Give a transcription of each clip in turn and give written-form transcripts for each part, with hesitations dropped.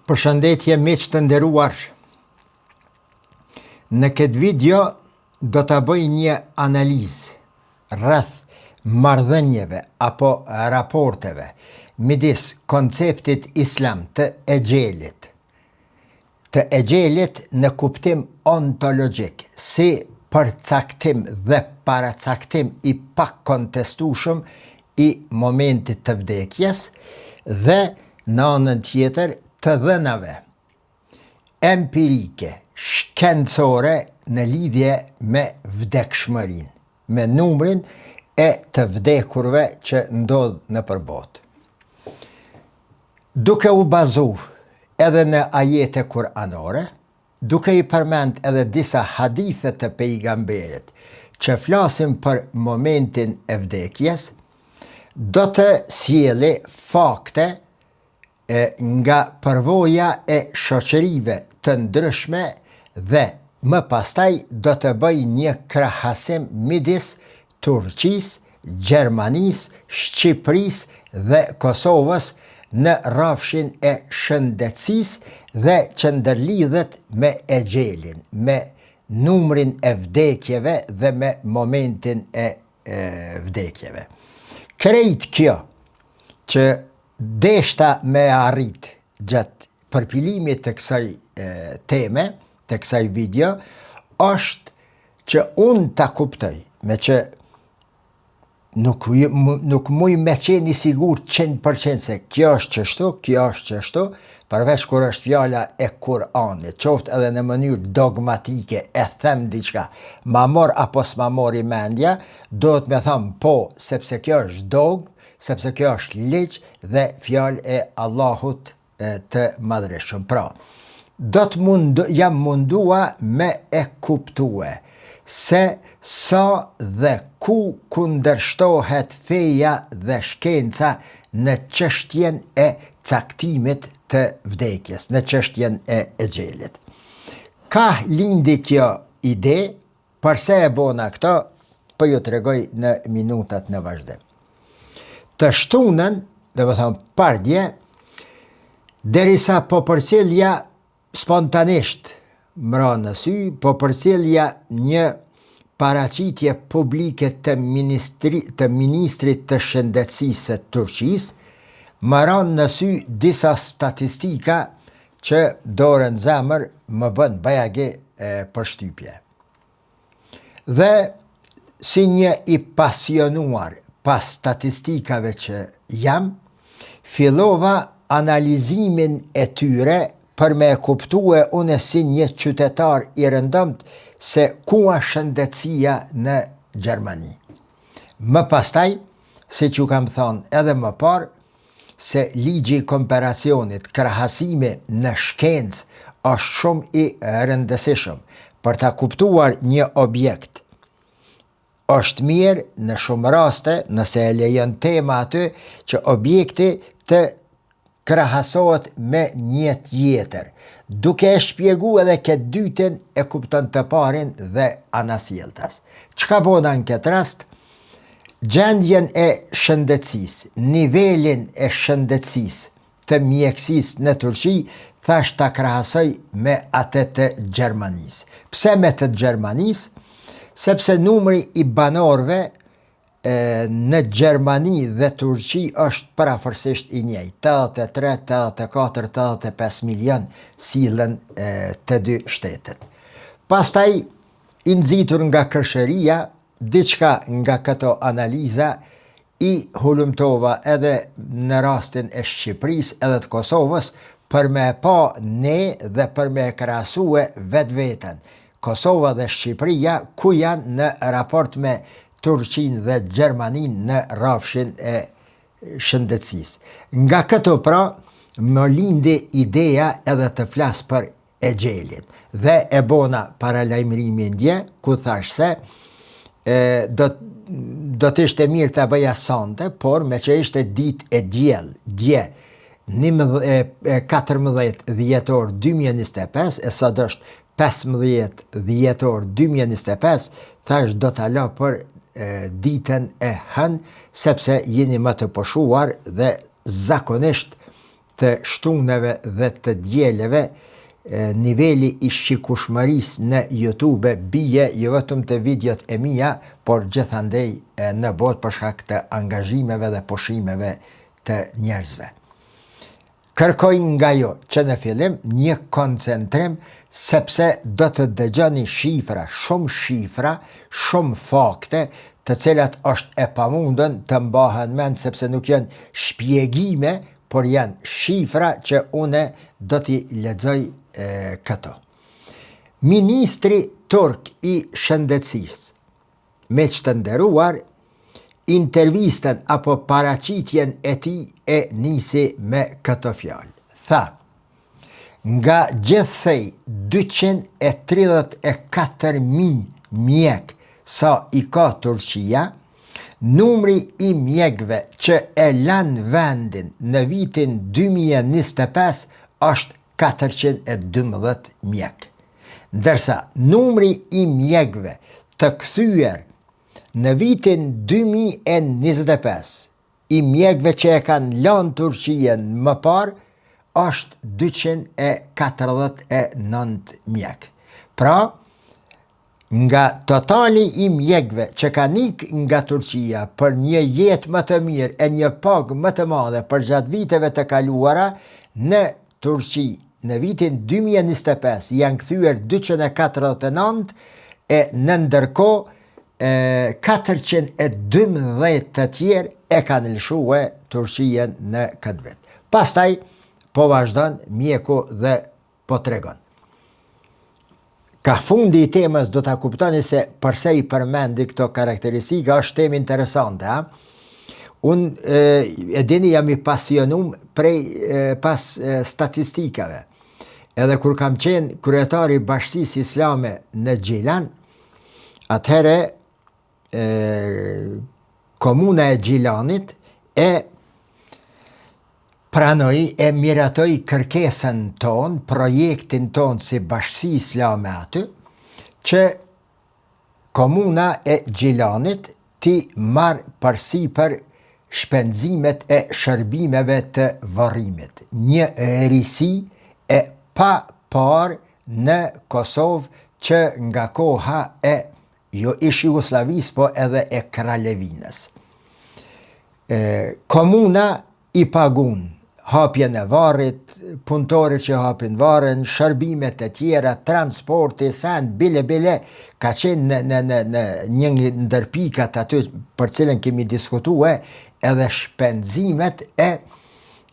Përshëndetje miq të nderuar. Në këtë video do të bëj një analizë rreth marrëdhënieve apo raporteve midis konceptit islam të Exhelit në kuptim ontologjik, si përcaktim dhe paracaktim i pakontestueshëm i momentit të vdekjes dhe në anën tjetër të dhënave empirike, shkencore në lidhje me vdekshmërinë, me numrin e të vdekurve që ndodh nëpër botë. Duke u bazu edhe në ajete kuranore, duke i përmend edhe disa hadithe të pejgamberit që flasin për momentin e vdekjes, do të sjellë fakte nga përvoja e shoqërive të ndryshme dhe më pastaj do të bëj një krahasim midis Turqisë, Gjermanisë, Shqipërisë dhe Kosovës në rrafshin e shëndetësisë dhe që ndërlidhet me Exhelin, me numrin e vdekjeve dhe me momentin e vdekjeve. Krejt kjo që deshta me arrit gjatë përpilimit të kësaj teme, të kësaj video, është që unë ta kuptoj, me që nuk muj me qenë i sigur 100% se kjo është qështu, përveç kur është fjala e Kur'anit, qoftë edhe në mënyrë dogmatike e them diçka, ma mor apo s'ma mor i mendja, do të me tham po, sepse kjo është dogmë, sepse kjo është ligj dhe fjalë e Allahut të madhreshëm. Pra, jam mundua me e kuptue se sa dhe ku kundërshtohet feja dhe shkenca në çështjen e caktimit të vdekjes, në çështjen e Exhelit. Ka lindi kjo ide, përse e bona këto, po ju tregoj në minutat në vazhdim. Të shtunën, dhe më thonë pardje, derisa po përcjellja spontanisht mra në sy, po përcjellja një paraqitje publike të ministrit të shëndetësisë së Turqisë, më ranë në sy disa statistika që dorën zemër më bën bajagi përshtypje. Dhe si një i pasionuar pas statistikave që jam, fillova analizimin e tyre për me kuptue une si një qytetar i rëndëmt se ku është shëndetësia në Gjermani. Më pastaj, si që kam thonë edhe më parë, se ligji i komparacionit, krahasimi në shkencë është shumë i rëndësishëm për ta kuptuar një objekt. Është mirë në shumë raste, nëse e lejon tema aty, që objekti të krahasohet me një tjetër, duke e shpjegu edhe këtë dytin e kupton të parin dhe anasjeltas. Çka bona në këtë rast? Gjendjen e shëndetësisë, nivelin e shëndetësisë të mjekësisë në Turqi, thash ta krahasoj me atë të Gjermanisë. Pse me të Gjermanisë? Sepse numri i banorëve në Gjermani dhe Turqi është parafërsisht i njëjtë, 83, 84, 85 milion sillen të dy shtetet. Pastaj, i nxitur nga kërshëria, diçka nga këto analiza i hulumtova edhe në rastin e Shqipërisë edhe të Kosovës për me pa ne dhe për me krahasue vetveten. Kosova dhe Shqipëria ku janë në raport me Turqinë dhe Gjermaninë në rrafshin e shëndetësisë. Nga këto pra, më lindi ideja edhe të flas për Exhelin. Dhe e bona paralajmërimin dje, ku thash se do të ishte mirë të bëja sonte, por me që ishte ditë e dje, 14 dhjetor 2025, e sot është 15 dhjetor 2025, thash do të la për ditën e hënë, sepse jeni më të poshuar dhe zakonisht të shtuneve dhe të djeleve, niveli i shikueshmërisë në YouTube bie jo vetëm të videot e mia, por gjithandej në botë për shkak të angazhimeve dhe pushimeve të njerëzve. Kërkoj nga ju që në fillim një koncentrim, sepse do të dëgjoni shifra, shumë fakte, të cilat është e pamundën të mbahen mend, sepse nuk janë shpjegime, por janë shifra që une do t'i lexoj këto. Ministri turk i shëndetësisë, me që të nderuar, intervistën apo paraqitjen e tij e nisi me këto fjalë. Tha: nga gjithsej 234.000 mjek sa i ka Turqia, numri i mjekëve që e lanë vendin në vitin 2025 është 412 mjek. Ndërsa numri i mjekëve të kthyer në vitin 2025, i mjekëve që e kanë lanë Turqien më parë, është 249 mjek. Pra, nga totali i mjekëve që kanë ikë nga Turqia për një jetë më të mirë e një pagë më të madhe për gjatë viteve të kaluara, në Turqi në vitin 2025 janë kthyer 249 e në ndërkohë 412 të tjerë e kanë lëshue Turqien në këtë vit. Pastaj po vazhdon mjeku dhe po tregon. Ka fundi i temës do ta kuptoni se përse i përmendi këto karakteristika, është temë interesante, ha? Unë e dini jam i pasionum pas statistikave. Edhe kur kam qenë kryetari i Bashkisë Islame në Gjilan, atëherë komuna e Gjilanit e pranoi e miratoi kërkesën tonë, projektin tonë si Bashki Islame aty, që komuna e Gjilanit ti marrë përsipër shpenzimet e shërbimeve të varrimit. Një risi e pa parë në Kosovë që nga koha e jo ish Jugosllavisë, po edhe e Kralevinës. Komuna i pagun hapjen e varrit, punëtorit që hapin varrin, shërbimet e tjera, transporti, send, bile, ka qenë në një ndër pikat aty për cilën kemi diskutue, edhe shpenzimet e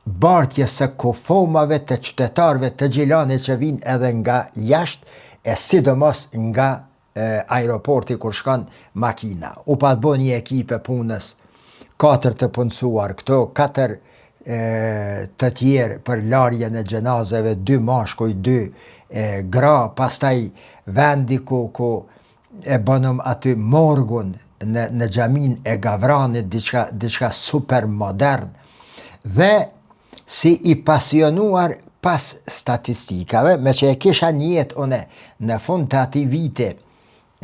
bartjes së kufomave të qytetarëve të Gjilanit që vinë edhe nga jashtë, e sidomos nga aeroporti kur shkon makina. U pat bo një ekipe punës, 4 të punësuar këto, 4 të tjerë për larjen e gjenazeve, 2 mashkuj, 2 gra, pastaj vendi ku e bënëm aty morgun në xhamin e Gavranit, diçka super modern, dhe si i pasionuar pas statistikave, me që e kisha njetë une në fund të ati vite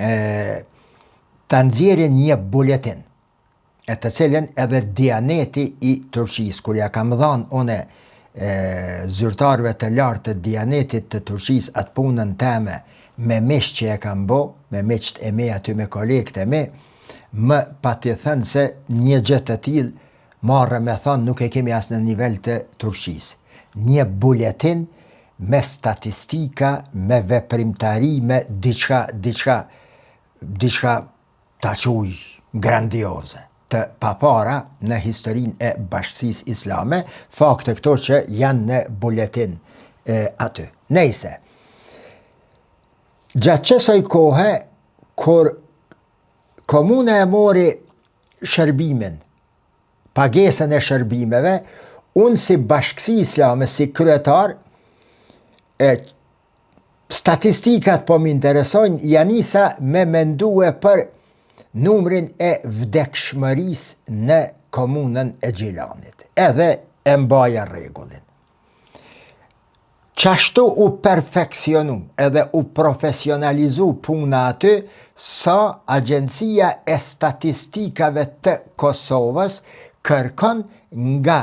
të nxjerrin një buletin, e të cilën edhe Dianeti i Turqisë, kur ja kam dhënë une zyrtarëve të lartë të Dianetit të Turqisë atë punën teme me mish që e kam bo, me miqt e me aty me kolegët e me, më pati thënë se një gjë të tillë marrë me thonë nuk e kemi as në nivel të Turqisë. Një buletin me statistika, me veprimtari, me diçka ta quj grandioze, të papara në historinë e Bashkisë Islame, fakte këto që janë në buletin aty. Nejse, gjatë qësoj kohë, kur komuna e mori shërbimin, pagesën e shërbimeve, unë si Bashkësi Islame, si kryetar, statistikat po më interesojnë, janisa me mendue për numrin e vdekshmërisë në komunën e Gjilanit, edhe e mbaja rregullin. Qashtu u perfekcionu edhe u profesionalizu puna aty, sa Agjencia e Statistikave të Kosovës kërkon nga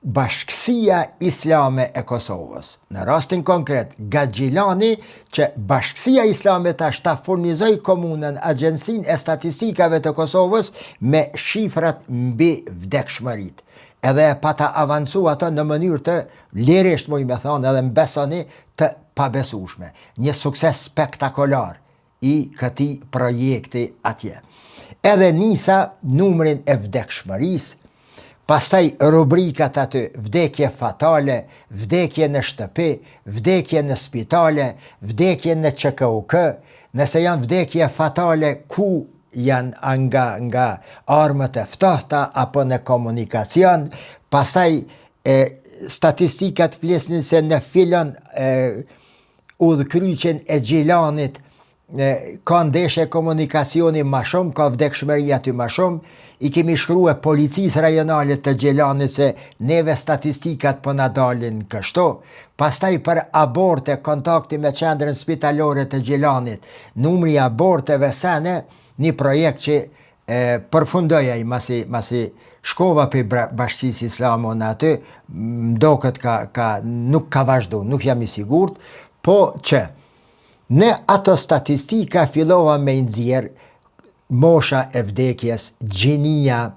Bashkësia Islame e Kosovës. Në rastin konkret, Gaxhilani që Bashkësia Islame tash ta furnizoj komunën Agjensinë e Statistikave të Kosovës me shifrat mbi vdekshmëritë. Edhe pa ta avancu ato në mënyrë të lirisht, më me thonë, edhe mbesoni, të pabesueshme. Një sukses spektakolar i këtij projekti atje. Edhe nisa numrin e vdekshmërisë, pastaj rubrikat aty, vdekje fatale, vdekje në shtëpi, vdekje në spitale, vdekje në QKUK, nëse janë vdekje fatale, ku janë nga armët e ftohta apo në komunikacion, pastaj statistikat flisnin se në filon udhkryqen e Gjilanit, ka ndeshje komunikacioni ma shumë, ka vdekshmëria aty ma shumë, i kemi shkrue policisë rajonalit të Gjilanit se neve statistikat po na dalin kështu. Pastaj për aborte, kontakti me qendrën spitalore të Gjilanit, numri aborteve sene, një projekt që përfundoja i masi shkova për Bashkisë Islame në aty, mdoket nuk ka vazhdu, nuk jam i sigurt, po që në ato statistika fillova me nxjerr mosha e vdekjes, gjinia,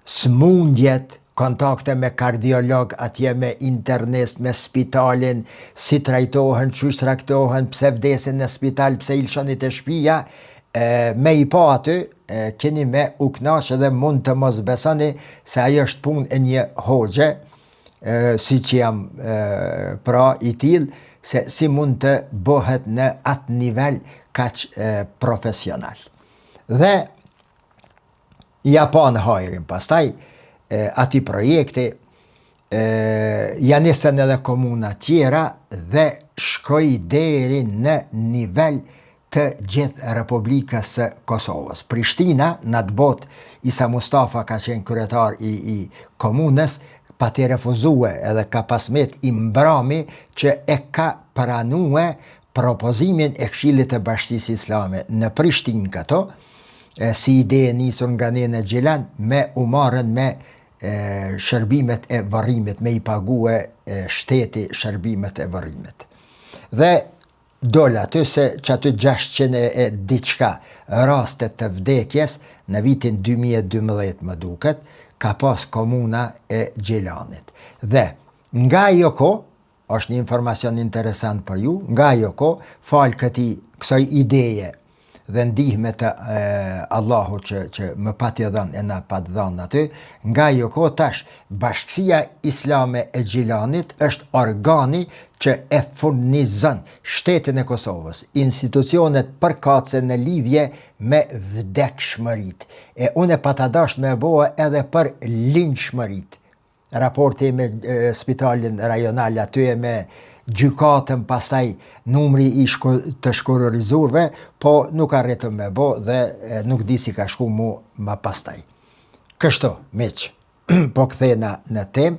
smundjet, kontakte me kardiolog, atje me internist, me spitalin, si trajtohen, çush trajtohen, pse vdesin në spital, pse ilshonit e shtëpia, me i pa aty, keni me u knaqë dhe mund të mos besoni se ajo është punë e një hoxhe, si që jam pra i tillë, se si mund të bëhet në atë nivel kaq profesional. Dhe ja pa në hajrin pastaj ati projekti ja nisën edhe komuna tjera dhe shkoj deri në nivel të gjithë Republikës së Kosovës. Prishtina, në atë botë, Isa Mustafa ka qenë kryetar i komunës, pa të refuzue edhe ka pasmet i mbrami që e ka pranue propozimin e Këshillit të Bashkisë Islame në Prishtinë këto, si ide nisur nga Nena Gjilan, me u marrën me shërbimet e varrimit, me i pague shteti shërbimet e varrimit. Dhe dola aty se që aty 600 e diçka rastet të vdekjes në vitin 2012 më duket, ka pas komuna e Gjilanit. Dhe nga ajo kohë, është një informacion interesant për ju, nga ajo kohë, falë kësaj ideje dhe ndihme të Allahu që më pati dhënë e na pat dhënë aty, nga ajo kohë tash Bashkësia Islame e Gjilanit është organi që e furnizon shtetin e Kosovës, institucionet përkatëse në lidhje me vdekshmëritë. E unë pata dash me bëhe edhe për linjshmëritë. Raporti me spitalin rajonal aty e me gjykatën, pastaj numri i të shkurrizurve, po nuk arritëm me bo dhe nuk di si ka shku mu ma pastaj. Kështu, miq, po kthena në temë,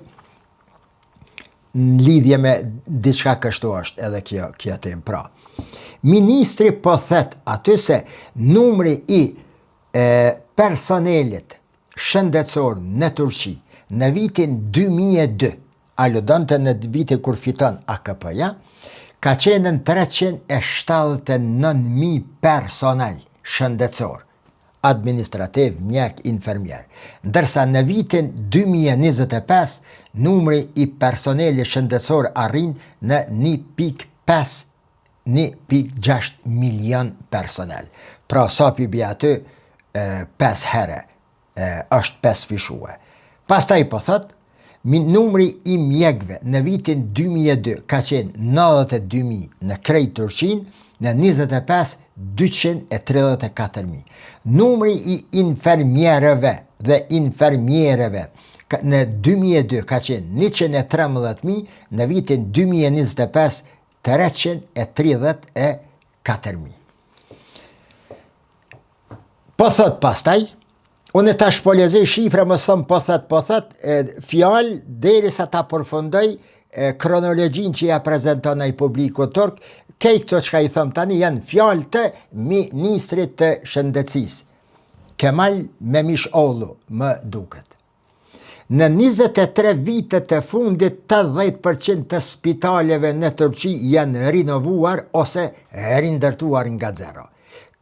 në lidhje me diçka kështu është edhe kjo temë. Pra, ministri po thet aty se numri i personelit shëndetësor në Turqi në vitin 2002, aludante në vitin kur fiton AKP-ja, ka qenë në 379.000 personel shëndetësor, administrativ, mjek, infermier. Ndërsa në vitin 2025, numri i personeli shëndetësor arrin në 1.6 milion personel. Pra, sa pi bja aty, 5 herë, është 5 fishue. Pastaj po thot, numri i mjekve në vitin 2002 ka qenë 92.000 në krejt Turqin, në 25 234.000. Numri i infermierëve dhe infermierëve në 2002 ka qenë 113.000, në vitin 2025 334.000. Po thot pastaj, unë tash po lexoj shifra, më thëmë po thot, fjalë derisa ta përfundoj kronologjinë që ja prezanton ai publiku turk, këto çka i them tani janë fjalë të ministrit të shëndetësisë, Kemal Memishollu, më duket. Në 23 vitet e fundit, 80% të spitaleve në Turqi janë rinovuar ose rindërtuar nga zero.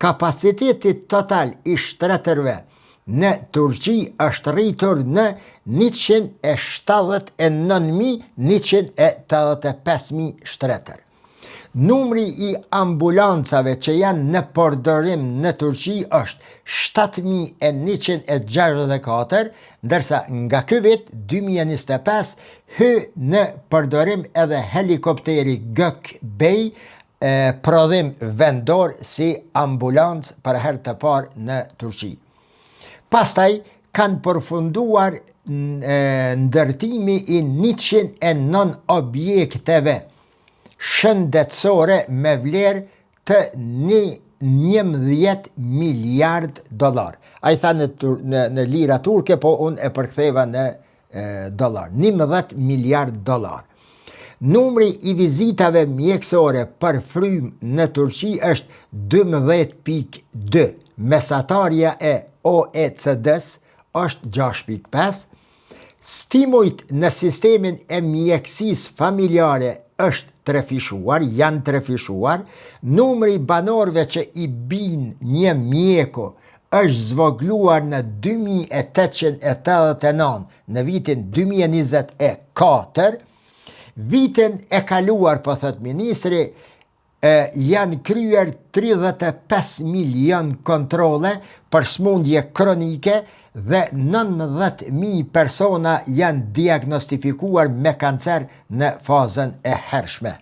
Kapaciteti total i shtretërve në Turqi është rritur në 179.185 shtretër. Numri i ambulancave që janë në përdorim në Turqi është 7.164, ndërsa nga ky vit 2025 hy në përdorim edhe helikopteri Gökbey, prodhim vendor si ambulancë për herë të parë në Turqi. Pastaj kanë përfunduar ndërtimi i 109 objekteve shëndetësore me vlerë të 11 miliard dolar. A i tha në lira turke, po unë e përktheva në dolar. 11 miliard dolar. Numri i vizitave mjekësore për frymë në Turqi është 12.2. Mesatarja e OECD-s është 6.5. Stimujt në sistemin e mjekësisë familjare është janë trefishuar. Numri banorëve që i bin një mjeku është zvogluar në 2889 në vitin 2024. Vitin e kaluar, po thot ministri, janë kryer 35 milion kontrole për smundje kronike dhe 19.000 persona janë diagnostifikuar me kancer në fazën e hershme.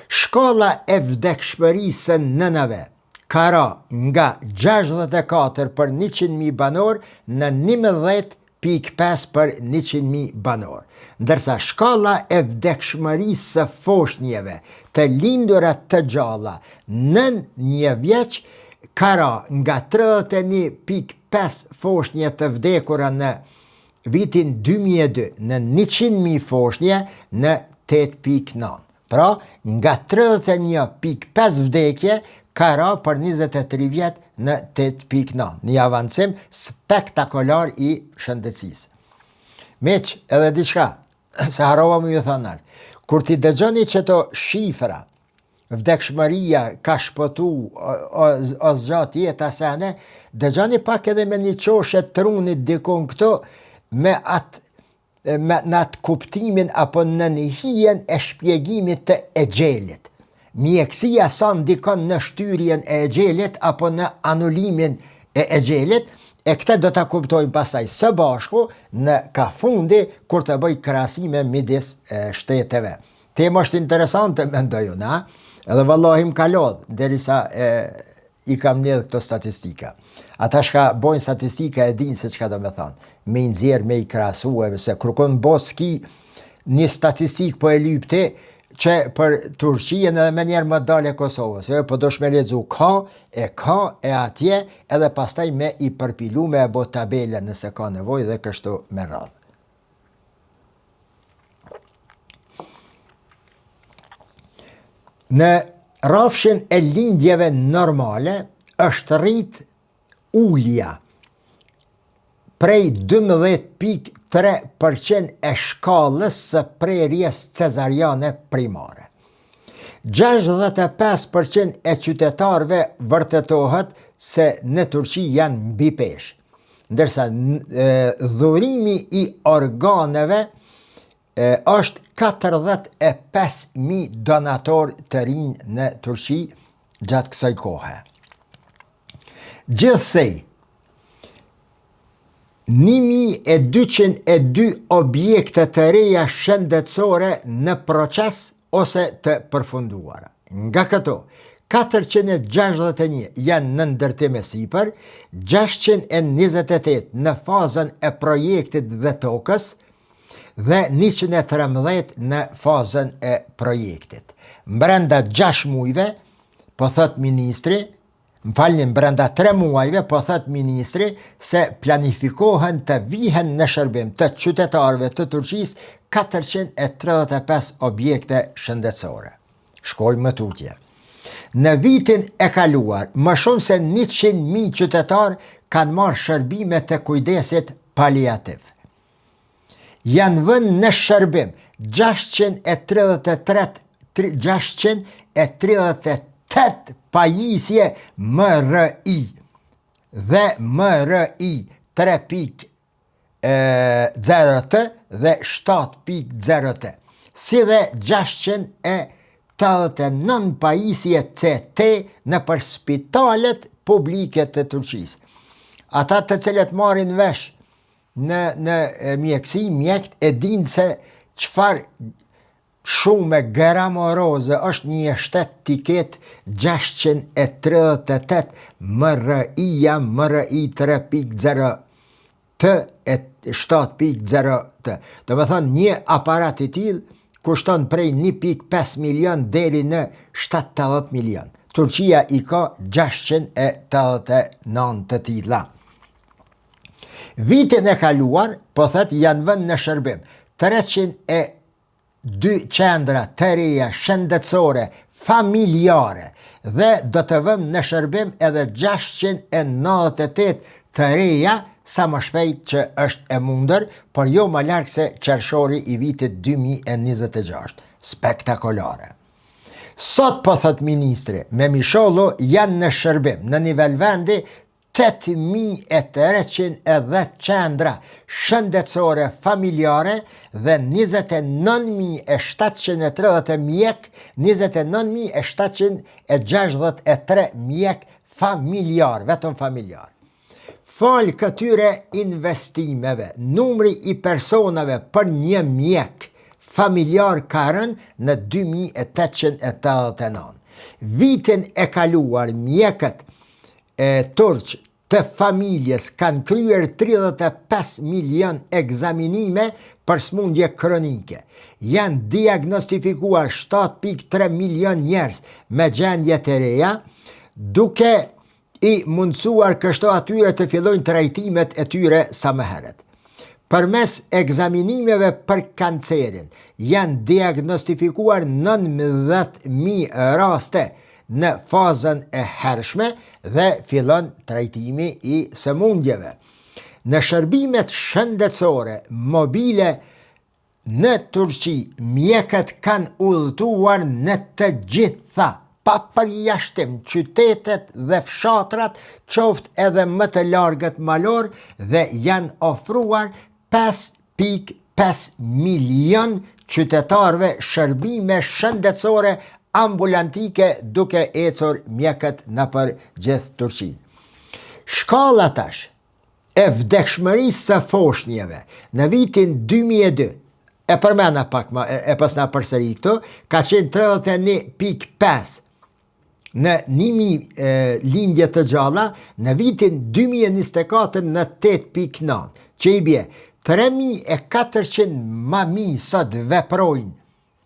Shkalla e vdekshmërisë së nënave ka ra nga 64 për 100.000 banor në 11.5 për 100.000 banor, ndërsa shkalla e vdekshmërisë së foshnjeve të lindurat të gjalla nën 1 vjeç ka ra nga 31.5 foshnje të vdekura në vitin 2002 në 100.000 foshnje në 8.9. Pra, nga 31.5 vdekje ka ra për 23 vjet në 8.9. Një avancim spektakolar i shëndetësisë. Meq edhe diçka, se harova më ju thënë, kur ti dëgjoni qëto shifra, vdekshmëria ka shpëtu o zgjat jeta sene, dëgjoni pak edhe me një qoshe trunit dikon këto me atë kuptimin apo në hijen e shpjegimit të exhelit. Mjekësia sa ndikon në shtyrjen e exhelit apo në anulimin e exhelit, e këta do ta kuptojmë pasaj së bashku në ka fundi kur të bëj krahasime midis shteteve. Tema është interesante, mendoj unë, edhe vallahi më ka lodh derisa i kam mbledh këto statistika. Ata shka bojnë statistika e dinë se çka do me thonë. Me i nxjerr, me i krahasue, se kërkon boski një statistik po e lypti që për Turqien edhe me njerë më dale Kosovës. Po do shme lexu ka e atje edhe pastaj me i përpilu me e bo tabele nëse ka nevoj dhe kështu me radhë. Në rafshin e lindjeve normale është rrit ulja prej 12.3% e shkallës së prerjes cezariane primare. 65% e qytetarëve vërtetohet se në Turqi janë mbi peshë, ndërsa dhurimi i organeve është 45.000 donator të rinj në Turqi gjatë kësaj kohe. Gjithsej, 1202 objekte të reja shëndetësore në proces ose të përfunduara. Nga këto, 461 janë në ndërtim e sipër, 628 në fazën e projektit dhe tokës dhe 113 në fazën e projektit. Brenda 6 muajve, po thot ministri, brenda 3 muajve, po thot ministri, se planifikohen të vihen në shërbim të qytetarëve të Turqisë 435 objekte shëndetësore. Shkojmë më tutje. Në vitin e kaluar, më shumë se 100.000 qytetarë kanë marrë shërbime të kujdesit paliativ. janë vënë në shërbim 638 pajisje MRI dhe MRI 3.0T dhe 7.0T, si dhe 689 pajisje CT në për spitalet publike të Turqisë. Ata të cilët marrin vesh në mjekësi, mjekt e dinë se çfarë shumë gramoroze është një shtet tiket 638 MRI-ja, MRI 3.0T e 7.0T. Do me thonë, një aparat i tillë kushton prej 1.5 milion deri në 70 milion. Turqia i ka 689 të tilla. Vitin e kaluar, po thëtë, janë vënë në shërbim 302 qendra të reja shëndetësore familjare dhe do të vëmë në shërbim edhe 698 të reja sa më shpejt që është e mundër, por jo më larg se qershori i vitit 2026. Spektakolare. Sot, po thot ministri, me Mishollo janë në shërbim në nivel vendi 8.310 qendra shëndetësore familjare dhe 29.730 mjek, 29.763 mjek familjar, vetëm familjar. Fal këtyre investimeve, numri i personave për një mjek familjar ka rënë në 2.889. Vitin e kaluar, mjekët turq të familjes kanë kryer 35 milion egzaminime për smundje kronike. Janë diagnostifikuar 7.3 milion njerëz me gjendje të reja, duke i mundësuar kështu atyre të fillojnë trajtimet e tyre sa më herët. Përmes egzaminimeve për kancerin, janë diagnostifikuar 19.000 raste në fazën e hershme dhe fillon trajtimi i sëmundjeve. Në shërbimet shëndetësore mobile në Turqi, mjekët kanë udhëtuar në të gjitha, pa përjashtim, qytetet dhe fshatrat, qoftë edhe më të largët malor, dhe janë ofruar 5.5 milion qytetarve shërbime shëndetësore ambulantike duke ecur mjekët në për gjithë Turqinë. Shkalla tash e vdekshmërisë së foshnjeve në vitin 2002, e përmena pak e pasna përsëri këtu, ka qenë 31.5 në 1.000 lindje të gjalla, në vitin 2024 në 8.9, që i bje 3.400 mami sot veprojnë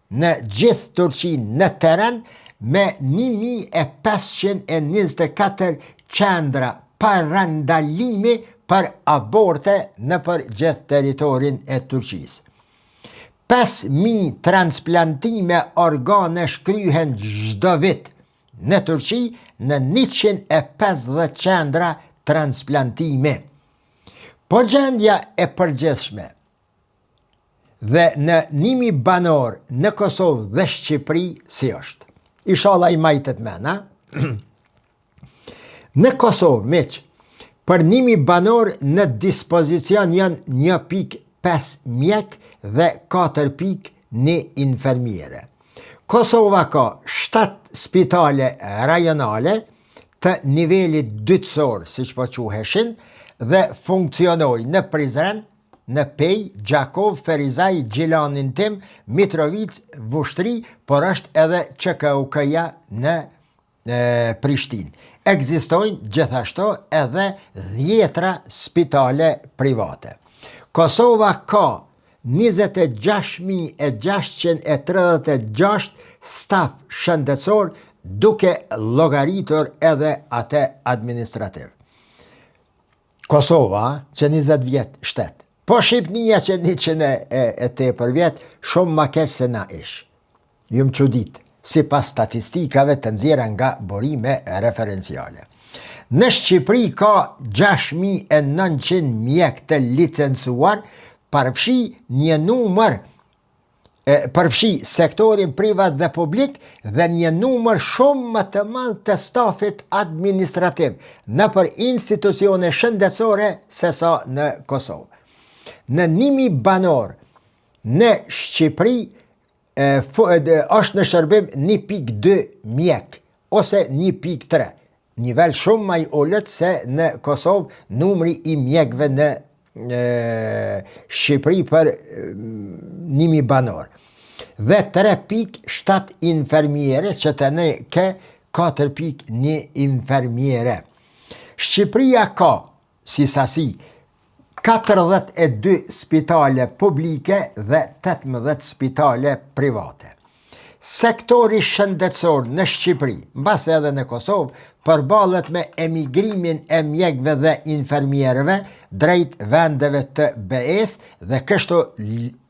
në gjithë Turqinë në teren me 1.524 qendra parandalimi për aborte në për gjithë teritorin e Turqisë. 5.000 transplantime organe shkryhen çdo vit në Turqi në 150 qendra transplantime. Po gjendja e përgjithshme dhe në 1.000 banor në Kosovë dhe Shqipëri si është. Inshallah i majtet mena. Në Kosovë, miq, për 1.000 banor në dispozicion janë 1.5 mjek dhe 4.1 infermiere. Kosova ka 7 spitale rajonale të nivelit dytësor, si që po quheshin, dhe funksionojnë në Prizren, në Pej, Gjakov, Ferizaj, Gjilanin Tim, Mitrovic, Vushtri, por është edhe QKUK-ja në Prishtinë. Ekzistojnë gjithashtu edhe 10 spitale private. Kosova ka 26.636 staf shëndetësor duke llogaritur edhe atë administrativ. Kosova që 20 vjet shtet. Po Shqipnia që 100 vjet, shumë ma keq se na ish. Jum çudit, sipas statistikave të nxjerra nga burime referenciale. Në Shqipëri ka 6.900 mjek të licencuar përfshi një numër, përfshi sektorin privat dhe publik dhe një numër shumë më të madh të stafit administrativ në për institucione shëndetësore se sa në Kosovë. Në 1000 banor në Shqipëri është në shërbim 1.2 mjek ose 1.3, nivel shumë më i ulët se në Kosovë numri i mjekëve në Shqipëri për 1000 banor. Dhe 3.7 infermiere që të ne ke 4.1 infermiere. Shqipëria ka, si sasi, 42 spitale publike dhe 18 spitale private. Sektori shëndetësor në Shqipëri, mbas edhe në Kosovë, përballet me emigrimin e mjekëve dhe infermierëve drejt vendeve të BE-s dhe kështu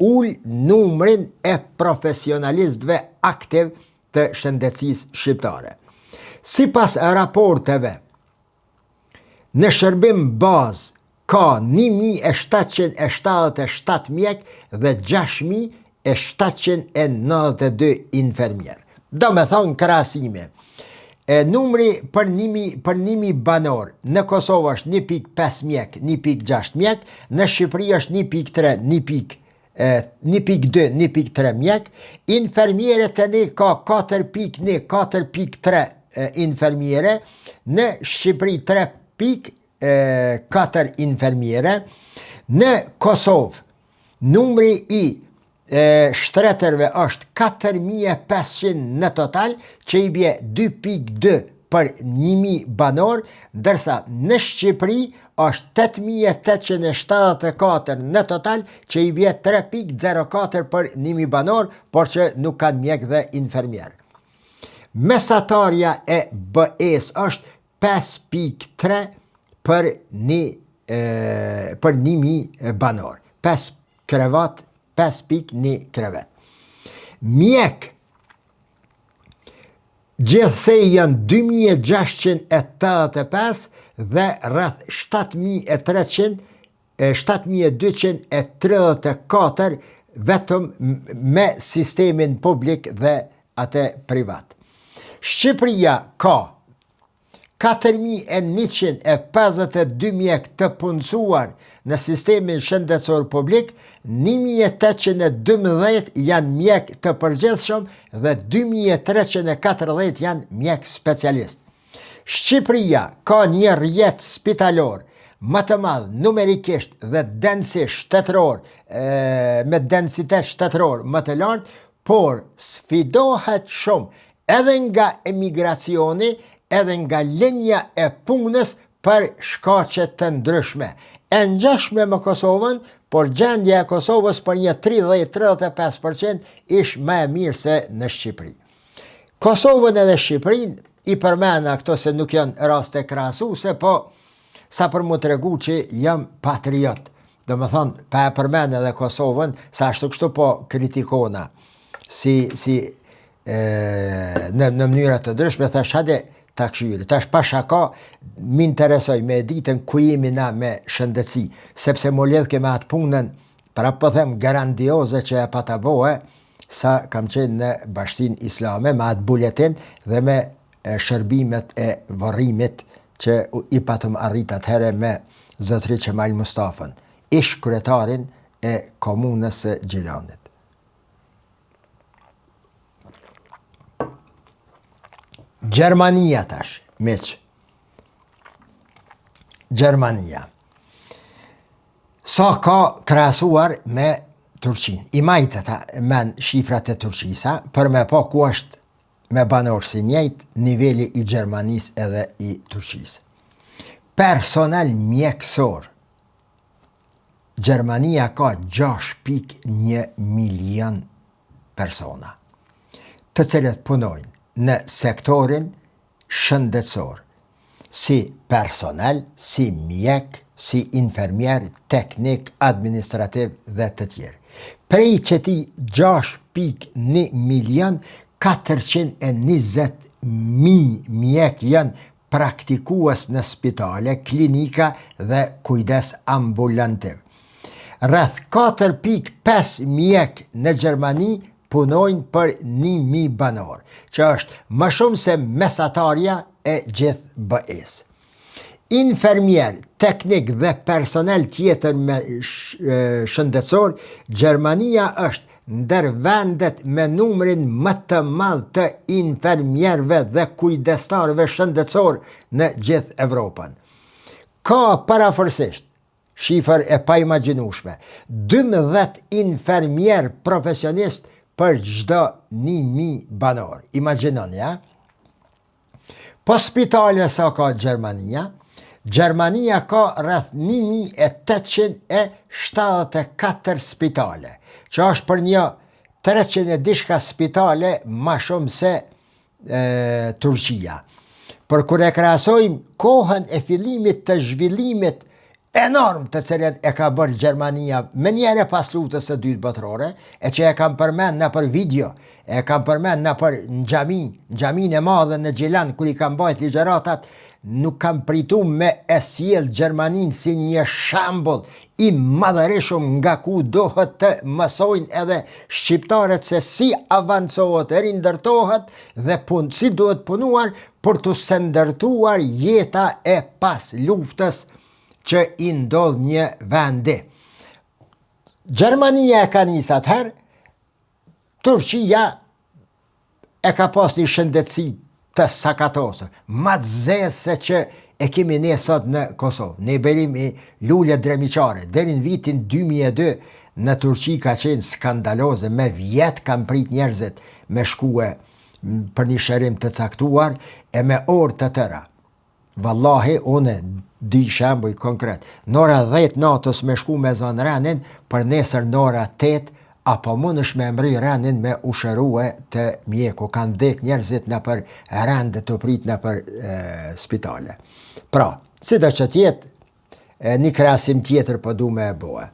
ul numrin e profesionalistëve aktiv të shëndetësisë shqiptare. Sipas raporteve, në shërbim bazë ka 1777 mjek dhe 6792 infermier. Do me thonë krahasime. Numri për 1000 banor në Kosovë është 1.5 mjek, 1.6 mjek, në Shqipëri është 1.3, 1.2, 1.3 mjek, infermiere të ne ka 4.1, 4.3 infermiere, në Shqipëri 3.4 infermiere, në Kosovë numri i shtretërve është 4500 në total, që i bje 2.2 për 1000 banor, dërsa në Shqipëri është 8874 në total, që i bje 3.04 për 1000 banor, por që nuk kanë mjek dhe infermier. Mesatarja e BE-s është 5.3 për 1000 banor. 5 krevat, 5.1 krevet. Mjek gjithsej janë 2685 dhe rreth 7234 vetëm me sistemin publik dhe atë privat. Shqipëria ka 4152 mjek të punësuar në sistemin shëndetësor publik, 1812 janë mjek të përgjithshëm dhe 2340 janë mjek specialist. Shqipëria ka një rrjet spitalor më të madh numerikisht dhe densisht shtetëror, me densitet shtetëror më të lartë, por sfidohet shumë edhe nga emigracioni, edhe nga linja e punës për shkaqe të ndryshme. E ngjashme me Kosovën, por gjendja e Kosovës për një 30-35% ish më e mirë se në Shqipëri. Kosovën edhe Shqipërinë i përmena këto se nuk janë raste krahasuese, po sa për mu tregu që jam patriot. Do më thonë, pa e përmena edhe Kosovën, sa ashtu kështu po kritikona. Në mënyra të ndryshme, thash hade ta këshyri. Tash pa shaka, m'interesoj me ditën ku jemi na me shëndetësi, sepse mo lidh ke me atë punën, pra po them grandioze që e pata bohe, sa kam qenë në Bashkinë Islame, me atë buletin dhe me shërbimet e varrimit që i patëm arrit atëhere me Zotri Qemal Mustafën, ish kryetarin e komunës së Gjilanit. Gjermania tash, miq. Gjermania. Sa ka krahasuar me Turqinë. I majtë ta men shifrat e Turqisa, për me po ku është me banor si njëjtë niveli i Gjermanisë edhe i Turqisë. Personal mjekësor. Gjermania ka 6.1 milion persona, të cilët punojnë në sektorin shëndetësor, si personel, si mjek, si infermier, teknik, administrativ dhe të tjerë. Prej qëti 6.1 milion, 420.000 mjek janë praktikues në spitale, klinika dhe kujdes ambulantiv. Rreth 4.5 mjek në Gjermani punojnë për 1.000 banor, që është më shumë se mesatarja e gjithë BE-s. Infermier, teknik dhe personel tjetër me shëndetësor, Gjermania është ndër vendet me numrin më të madh të infermierëve dhe kujdestarëve shëndetësor në gjithë Evropën. Ka parafërsisht, shifër e paimagjinueshme, 12 infermier profesionist për çdo 1.000 banor. Imagjinoni, ja? Po spitale sa ka Gjermania? Gjermania ka rreth 1.874 spitale, që është për një 300 e dishka spitale ma shumë se Turqia. Për kur e krahasojmë kohën e fillimit të zhvillimit enorm të cilën e ka bërë Gjermania me njëre pas luftës së dytë botërore, e që e kam përmend në për video, e kam përmend në për në xhamin e madhe në Gjilan, kur i kam bajt ligjeratat, nuk kam pritu me e sjell Gjermanin si një shembull i madhërishëm nga ku dohet të mësojnë edhe shqiptarët se si avancohet, rindërtohet dhe si duhet punuar për të së ndërtuar jeta e pas luftës që i ndodh një vendi. Gjermania e ka nisë atëherë, Turqia e ka pas një shëndetësi të sakatosur, ma të zezë se që e kemi ne sot në Kosovë. Ne bërim i lule dremiqare. Deri në vitin 2002 në Turqi ka qenë skandaloze, me vjetë kam prit njerëzit me shkue për një shërim të caktuar e me orë të tëra. Vallahi, une di shembuj konkret. Nora 10 natës me shku me zonë renin, për nesër nora 8, apo mund është me mri renin me usherue të mjeku. Kanë vdek njerëzit në për rende të prit në për spitale. Pra, si do që tjetë, një krasim tjetër për du me e bohe.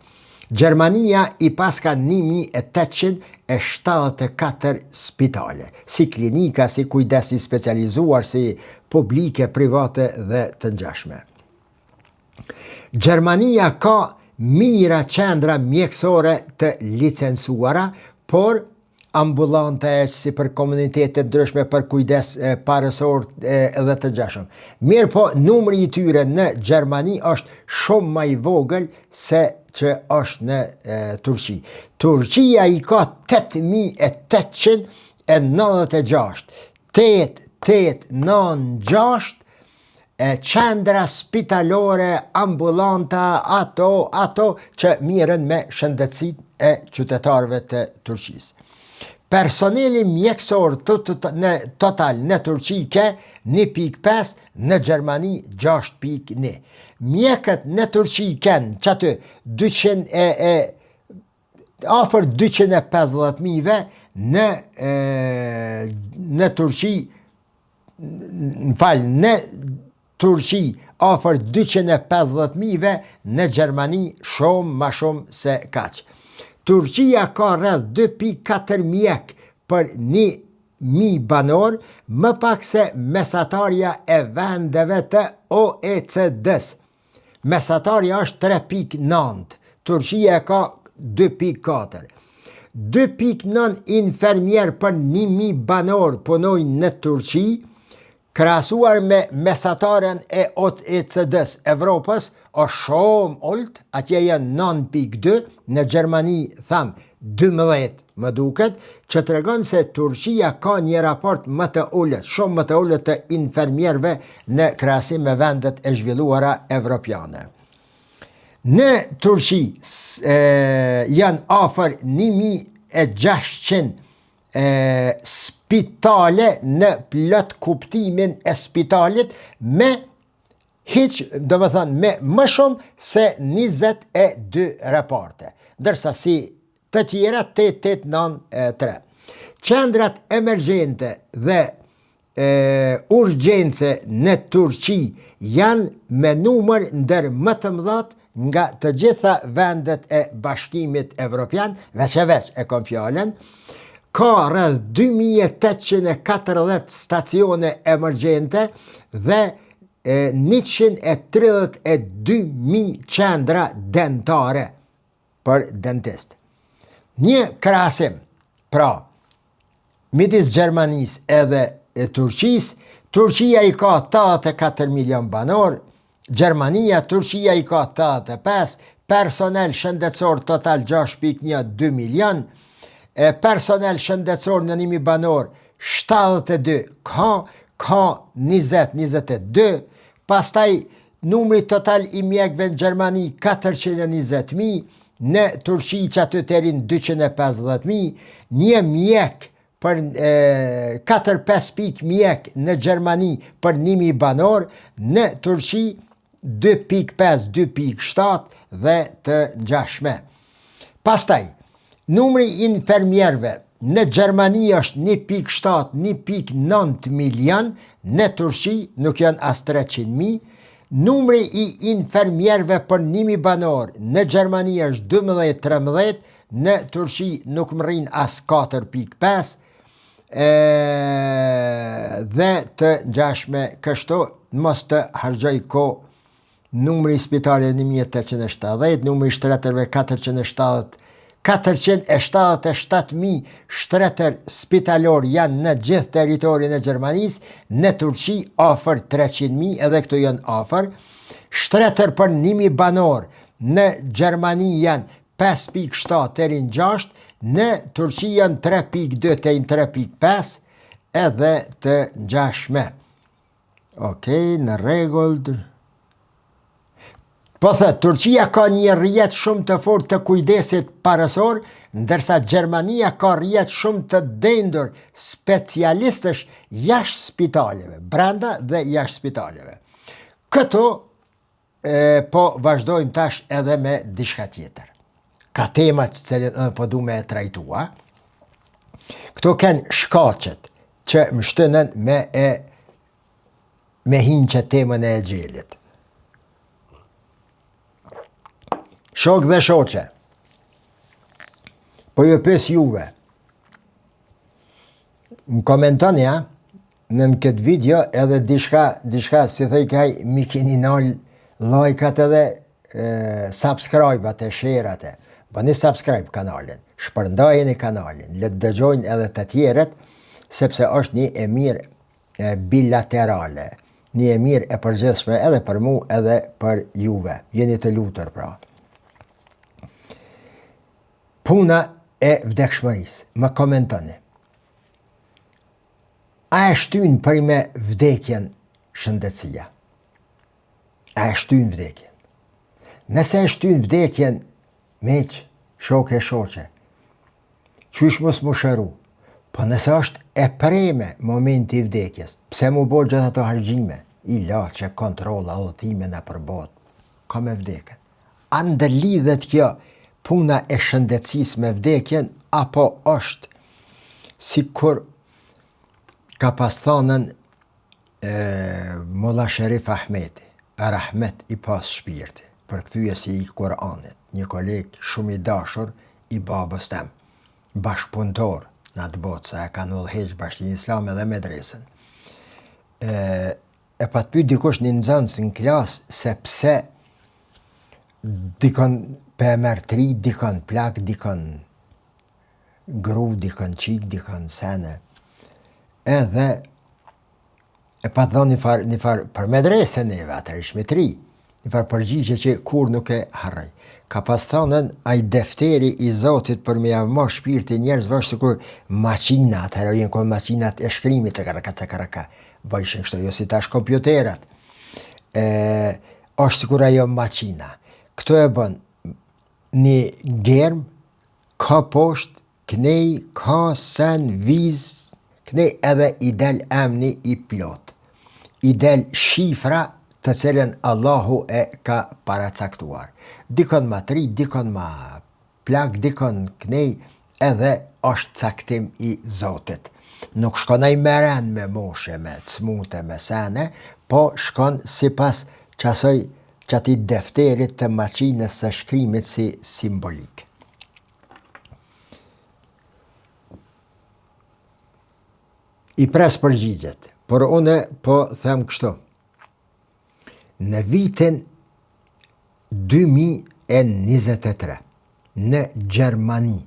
Gjermania i pas ka 1.874 spitale, si klinika, si kujdesi specializuar, si publike, private dhe të ngjashme. Gjermania ka mira qendra mjekësore të licencuara, por ambulante si për komunitetet ndryshme për kujdes parësor edhe të ngjashëm. Mirë po, numri i tyre në Gjermani është shumë më i vogël se që është në Turqi. Turqia i ka 8.896, 8.896 qendra spitalore, ambulanta, ato që mirën me shëndetësit e qytetarëve të Turqisë. Personeli mjekësor në total në Turqi ke 1.5, në Gjermani 6.1. Mjekët në Turqi kenë që aty afër 250.000, në Turqi, në Turqi afër 250.000, në Gjermani shumë ma shumë se kaq. Turqia ka rreth 2.4 mjek për 1.000 banor, më pak se mesatarja e vendeve të OECD-s. Mesatarja është 3.9, Turqia ka 2.4. 2.9 infermier për 1.000 banor punojnë në Turqi, krahasuar me mesataren e OECD-s Evropës, është shumë olt, atje janë 9.2, në Gjermani tham 12 më duket, që të regon se Turqia ka një raport më të ullët, shumë më të ullët të infermierve në krahasim me vendet e zhvilluara evropiane. Në Turqi janë afër 1.600 spitale në plot kuptimin e spitalit me më shumë se 22 raporte, dërsa si të tjera 893. Qendrat emergjente dhe urgjence në Turqi janë me numër ndër më të mëdhat nga të gjitha vendet e Bashkimit Evropian, veç e kom fjallën. Ka rreth 2.840 stacione emergjente dhe 132.000 qendra dentare. për dentist. Një krahasim, pra, midis Gjermanisë edhe Turqisë, Turqia i ka 84 milion banor, Gjermania, Turqia i ka 85, personel shëndetësor total 6.12 milion, personel shëndetësor në 1.000 banor 72, ka 20-22, pastaj numri total i mjekëve në Gjermani 420.000, në Turqi që aty të erin 250.000, një mjek për 4-5 pik mjek në Gjermani për 1.000 banor, në Turqi 2.5, 2.7 dhe të ngjashme. Pastaj, numri infermierve në Gjermani është 1.7, 1.9 milion, në Turqi nuk janë as 300.000, numri i infermierve për 1.000 banor në Gjermani është 12-13, në Turqi nuk më rrin as 4.5, dhe të ngjashme kështu, mos të harxoj kohë. Numri i spitaleve 1.870, numri i shtretërve 477.000 shtretër spitalor janë në gjithë territorin e Gjermanisë, në Turqi afër 300.000, edhe këto janë afër. Shtretër për 1.000 banor në Gjermani janë 5.7 deri në 6, në Turqi janë 3.2 deri në 3.5, edhe të ngjashme. Okej, në rregull. Po thë, Turqia ka një rrjet shumë të fortë të kujdesit parësor, ndërsa Gjermania ka rrjet shumë të dendur specialistësh jashtë spitaleve, brenda dhe jashtë spitaleve. Këto po vazhdojmë tash edhe me diçka tjetër. Ka tema që cilën po du me trajtua. Këto kanë shkaqet që më shtënën me hinqë temën e gjelit. Shok dhe shoqe, po ju pës juve, më komentoni në këtë video edhe diçka si thej kaj mi keni nal lajkat edhe subscribe-at e share-at e. Bëni subscribe kanalin, shpërndajeni kanalin, le të dëgjojnë edhe të tjeret, sepse është një e mirë bilaterale, një e mirë e përgjithshme edhe për mu edhe për juve. Jeni të lutur pra. Puna e vdekshmërisë, më komentoni. A e shtyn për me vdekjen shëndetësia? A e shtyn vdekjen? Nëse e shtyn vdekjen, meq, shoke, shoqe, qysh mos mu shëru? Po nëse është e preme momenti i vdekjes, pse mu bo gjithë ato hargjime? I la që kontrola, udhëtime në përbot, ka me vdekjen. A ndërlidhet kjo puna e shëndetësisë me vdekjen, apo është si kur ka pas thanën Molla Sherif Ahmeti, rahmet i pas shpirti, përkthyesi i Kur'anit, një koleg shumë i dashur i babës tem, bashkëpunëtor në atë botë, sa e kanë udhëheq Bashkinë Islame dhe medresën. E pa të pyet dikush një nxënës në klasë se pse dikon për mërtri, dikon plak, dikon gru, dikon qik, dikon sene. Edhe e pa të dhonë një farë për medrese neve, atër ishme tri, një farë përgjigje që kur nuk e harrej. Ka pas thonën, aj defteri i Zotit për me javëma shpirti njerëzve është sikur maqina, atër jenë kohë maqinat e shkrimit, cëkaraka, bëjshën kështu, jo si tash kompjuterat. është sikur ajo maqina. Këto e bën një germ, ka poshtë, knej, ka sen, viz, knej edhe i del emni i plot. I del shifra të cilën Allahu e ka paracaktuar. Dikon ma tri, dikon ma plak, dikon knej, edhe është caktim i Zotit. Nuk shkon ai meren me moshe, me cmute, me sene, po shkon sipas qati defterit të maqinës së shkrimit si simbolik. I pres përgjigjet, por une po them kështu. Në vitin 2023, në Gjermani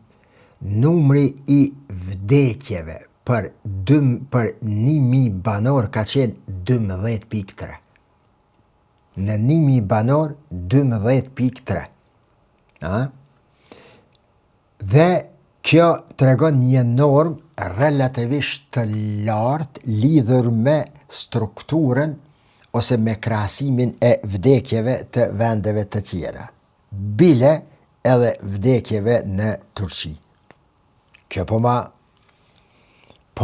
numri i vdekjeve për 1.000 banor ka qenë 12.3. Në 1.000 banor 12.3. Dhe kjo tregon një normë relativisht të lartë lidhur me strukturën ose me krahasimin e vdekjeve të vendeve të tjera. Bile edhe vdekjeve në Turqi. Kjo po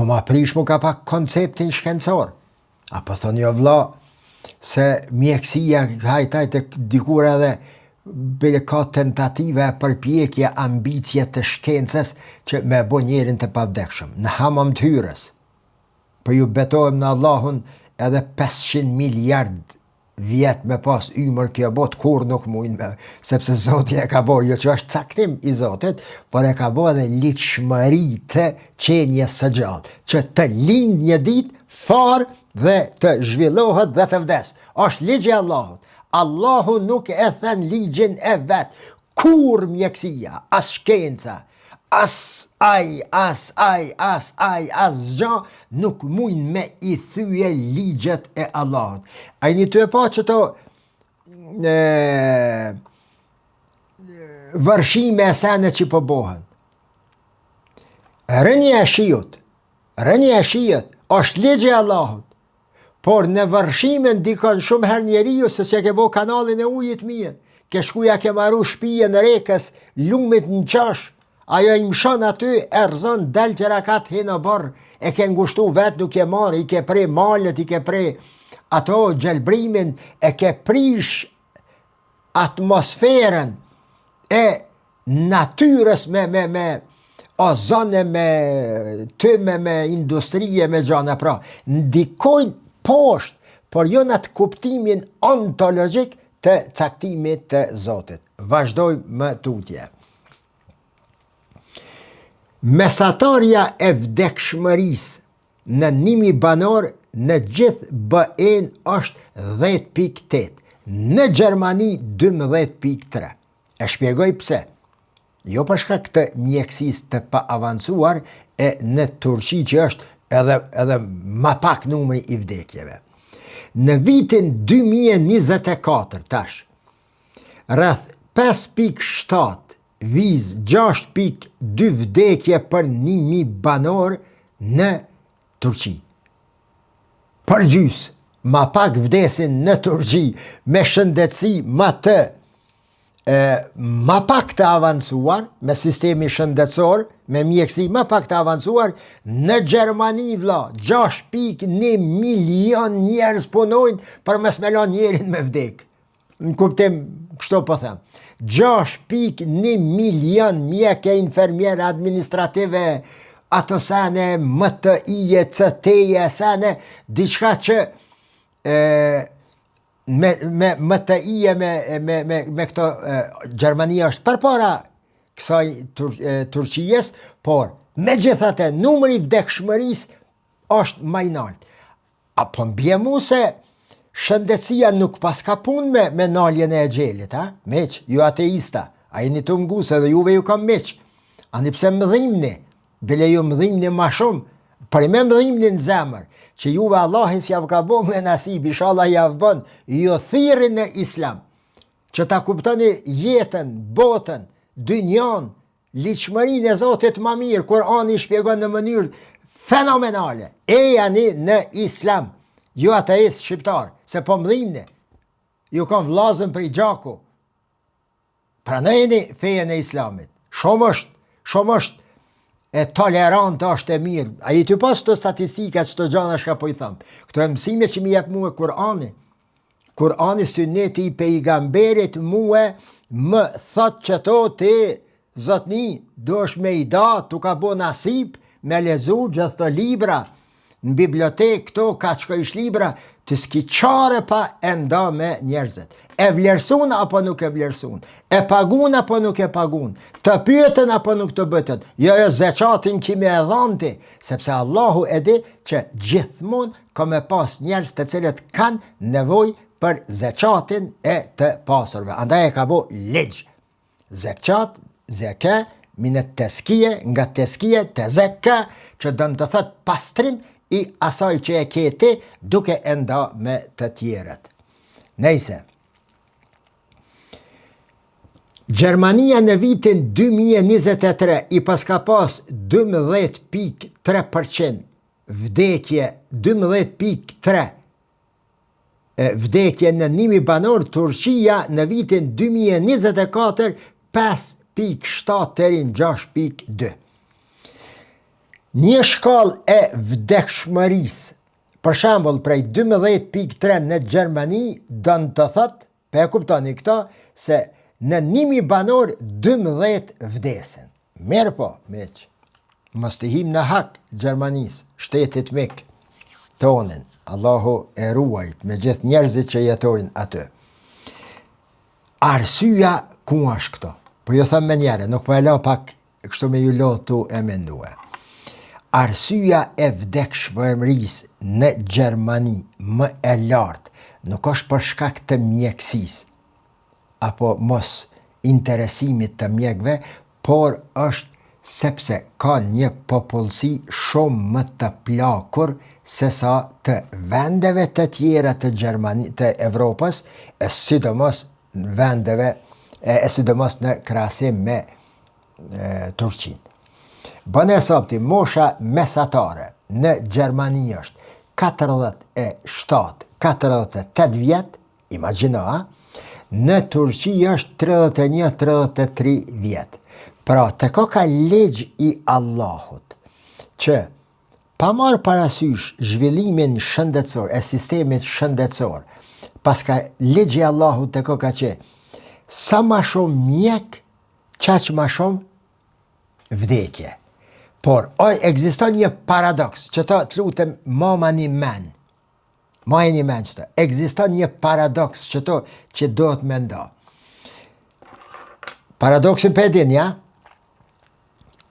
ma prish mu ka pak konceptin shkencor. Apo thon jo vlla se mjekësia hajtajte dikur edhe bile ka tentative e përpjekje ambicje të shkencës që me bo njerin të pavdekshëm. Në hamam të hyrës. Po ju betohem në Allahun edhe 500 miliard vjet me pas ymër kjo bot kur nuk mujnë me, sepse Zoti e ka bo, jo që është caktim i Zotit, por e ka bo edhe ligjshmëri të qenjes së gjallë, që të lind një ditë far dhe të zhvillohet dhe të vdes. Është ligji i Allahut. Allahu nuk e thën ligjin e vet. Kur mjekësia, as shkenca, as zgja nuk mujnë me i thyje ligjet e Allahut. A i një të e pa që to vërshime e sene që po bohen. Rënje e shiut është ligje e Allahut, por në vërshimen dikon shumë her njeriu se se ke bo kanalin e ujit mijen, ke shkuja ke maru shpije në Rekës, lumit në qash, ajo i mshon aty, erzon, del të rakat hinë borë, e ke ngushtu vetë nuk e marë, i ke prej malet, i ke prej ato gjelbrimin, e ke prish atmosferën e natyres me ozone, me tëme, me industrije, me gjana pra. Ndikojnë poshtë, por jo në të kuptimin ontologjik të caktimit të Zotit. Vazhdojmë më tutje. Mesatarja e vdekshmërisë në 1.000 banor në gjithë BE-n është 10.8, në Gjermani 12.3. E shpjegoj pse. Jo për shkak të mjekësisë të pa avancuar e në Turqi që është edhe ma pak numri i vdekjeve. Në vitin 2024 tash, rreth 5.7 viz 6.2 vdekje për 1.000 banor në Turqi. Për gjys, ma pak vdesin në Turqi me shëndetësi ma pak të avancuar, me sistemi shëndetësor, me mjekësi ma pak të avancuar, në Gjermani vla, 6.1 milion njerëz punojnë për mes me la njerin me vdek. Në kuptim, kështu po them. 6.1 milion mjeke, infermiere, administrative, ato sene, MTI-je, CT-je, sene, diçka që me MTI-je, me këto Gjermania është përpara kësaj Turqijes, por me gjithate numri vdekshmëris është ma i nalt. Apo mbje mu se shëndetësia nuk pas ka pun me naljen e gjelit, meq, ju ateista, a jeni të mguse dhe juve ju kam meq, ani pse më dhimni, bile ju më dhimni ma shumë, për me më dhimni në zemër, që juve Allahis javë ka bo me nasib, inshallah javë bën, ju thiri në Islam, që ta kuptoni jetën, botën, dynjan, liqëmërin e Zotit ma mirë, Kurani shpjegon në mënyrë fenomenale, e janë në Islam, ju ateist shqiptar, se po mdhimni, ju kam vlazën për i gjaku, pranojeni fejen e Islamit, shumë është e tolerant është e mirë, a i të pas të statistikat që të gjana shka po i thamë, këto e mësime që mi jep mu e Kurani sunneti i pejgamberit mu e më thot që to ti zotni, do është me i da, tu ka bo nasip, me lezu gjithë të libra, në bibliotek këto ka qëka ish libra, të s'ki qare pa e nda me njerëzit. E vlerësun apo nuk e vlerësun, e pagun apo nuk e pagun, të pyetën apo nuk të bëtën, jo zeqatin kime e dhanti, sepse Allahu e di që gjithmon ka me pas njerëz të cilët kanë nevoj për zeqatin e të pasurve. Andaj e ka bo ligj. zeke, minet teskije, nga teskije, te zeke, që dënë të thëtë pastrim i asaj që e keti, duke enda me të tjeret. Nejse, Gjermania në vitin 2023 i paska pas 12.3% vdekje, 12.3 vdekje në 1.000 banor, Turqia në vitin 2024 5.7 deri në 6.2. Një shkallë e vdekshmërisë, për shembull prej 12.3 në Gjermani, dënë të thëtë, pe e kuptoni këta, se në 1.000 banor 12 vdesin. Merë po, meq, mos të him në hak Gjermanisë, shtetit mik tonin, Allahu e ruajt me gjithë njerëzit që jetojnë aty. Arsyeja ku është këto? Po ju them me njëre, nuk po e la pak kështu me ju lodh tu e mendue. Arsyeja e vdekshmërisë në Gjermani më e lartë nuk është për shkak të mjekësisë apo mos interesimit të mjekëve, por është sepse ka një popullsi shumë më të plakur se sa të vendeve të tjera të Evropës, e sidomos në krahasim me Turqinë. Bënë hesabti, mosha mesatare në Gjermani është 47-48 vjet, imagjino, në Turqi është 31-33 vjet. Pra, të ka ligj i Allahut, që pa marrë parasysh zhvillimin shëndetësor, e sistemit shëndetësor, paska ligj i Allahut të ka që sa ma shumë mjek, qaq ma shumë vdekje. Por, ekziston një paradoks, që ta të lutem mama një men që ta, ekziston një paradoks që to që do të mendo. Paradoksin për edin, ja?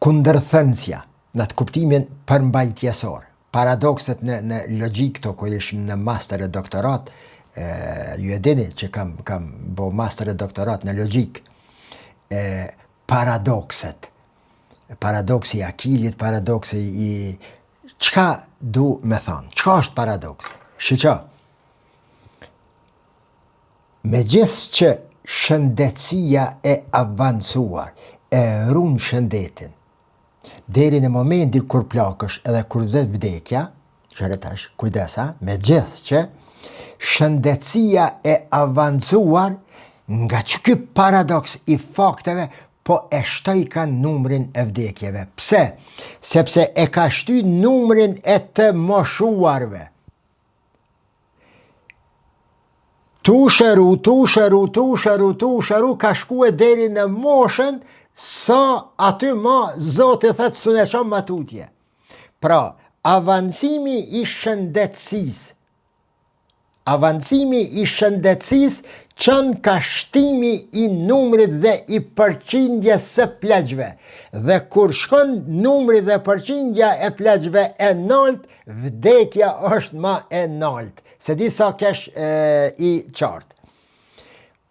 Kundërthënësja, në të kuptimin përmbajtjesor. Paradokset në logjik to, ku ishim në master e doktorat, ju e dini që kam bo master e doktorat në logjik, paradoksi i akilit, paradoksi i... Qka du me thonë? Qka është paradoks? Shqyqa, me gjithë që shëndetësia e avancuar, e runë shëndetin, deri në momenti kur plakësh edhe kur zet vdekja, qëretash, kujdesa, me gjithë që shëndetësia e avancuar, nga që ky paradoks i fakteve, po e shtoj kanë numrin e vdekjeve. Pse? Sepse e ka shty numrin e të moshuarve. Tushëru, ka shkue deri në moshën, sa aty ma Zoti thëtë së në qamë matutje. Pra, avancimi i shëndetësis qënë ka shtimi i numrit dhe i përqindjes së plegjve. Dhe kur shkon numri dhe përqindja e plegjve e nalt, vdekja është ma e nalt. Se di sa kesh i qartë.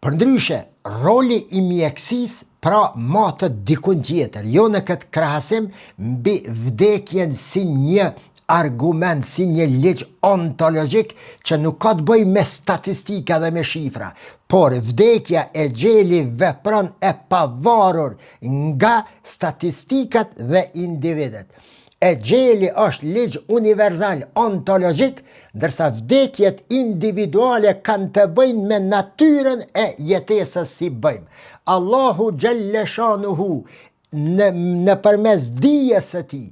Përndryshe, roli i mjekësis pra matët dikun tjetër, jo në këtë krahasim mbi vdekjen si një argument, si një ligj ontologjik që nuk ka të bëj me statistika dhe me shifra, por vdekja e gjeli vepron e pavarur nga statistikat dhe individet. E gjeli është ligj universal ontologjik, ndërsa vdekjet individuale kanë të bëjnë me natyrën e jetesës si bëjmë. Allahu Gjelleshanuhu në përmes dijes së tij,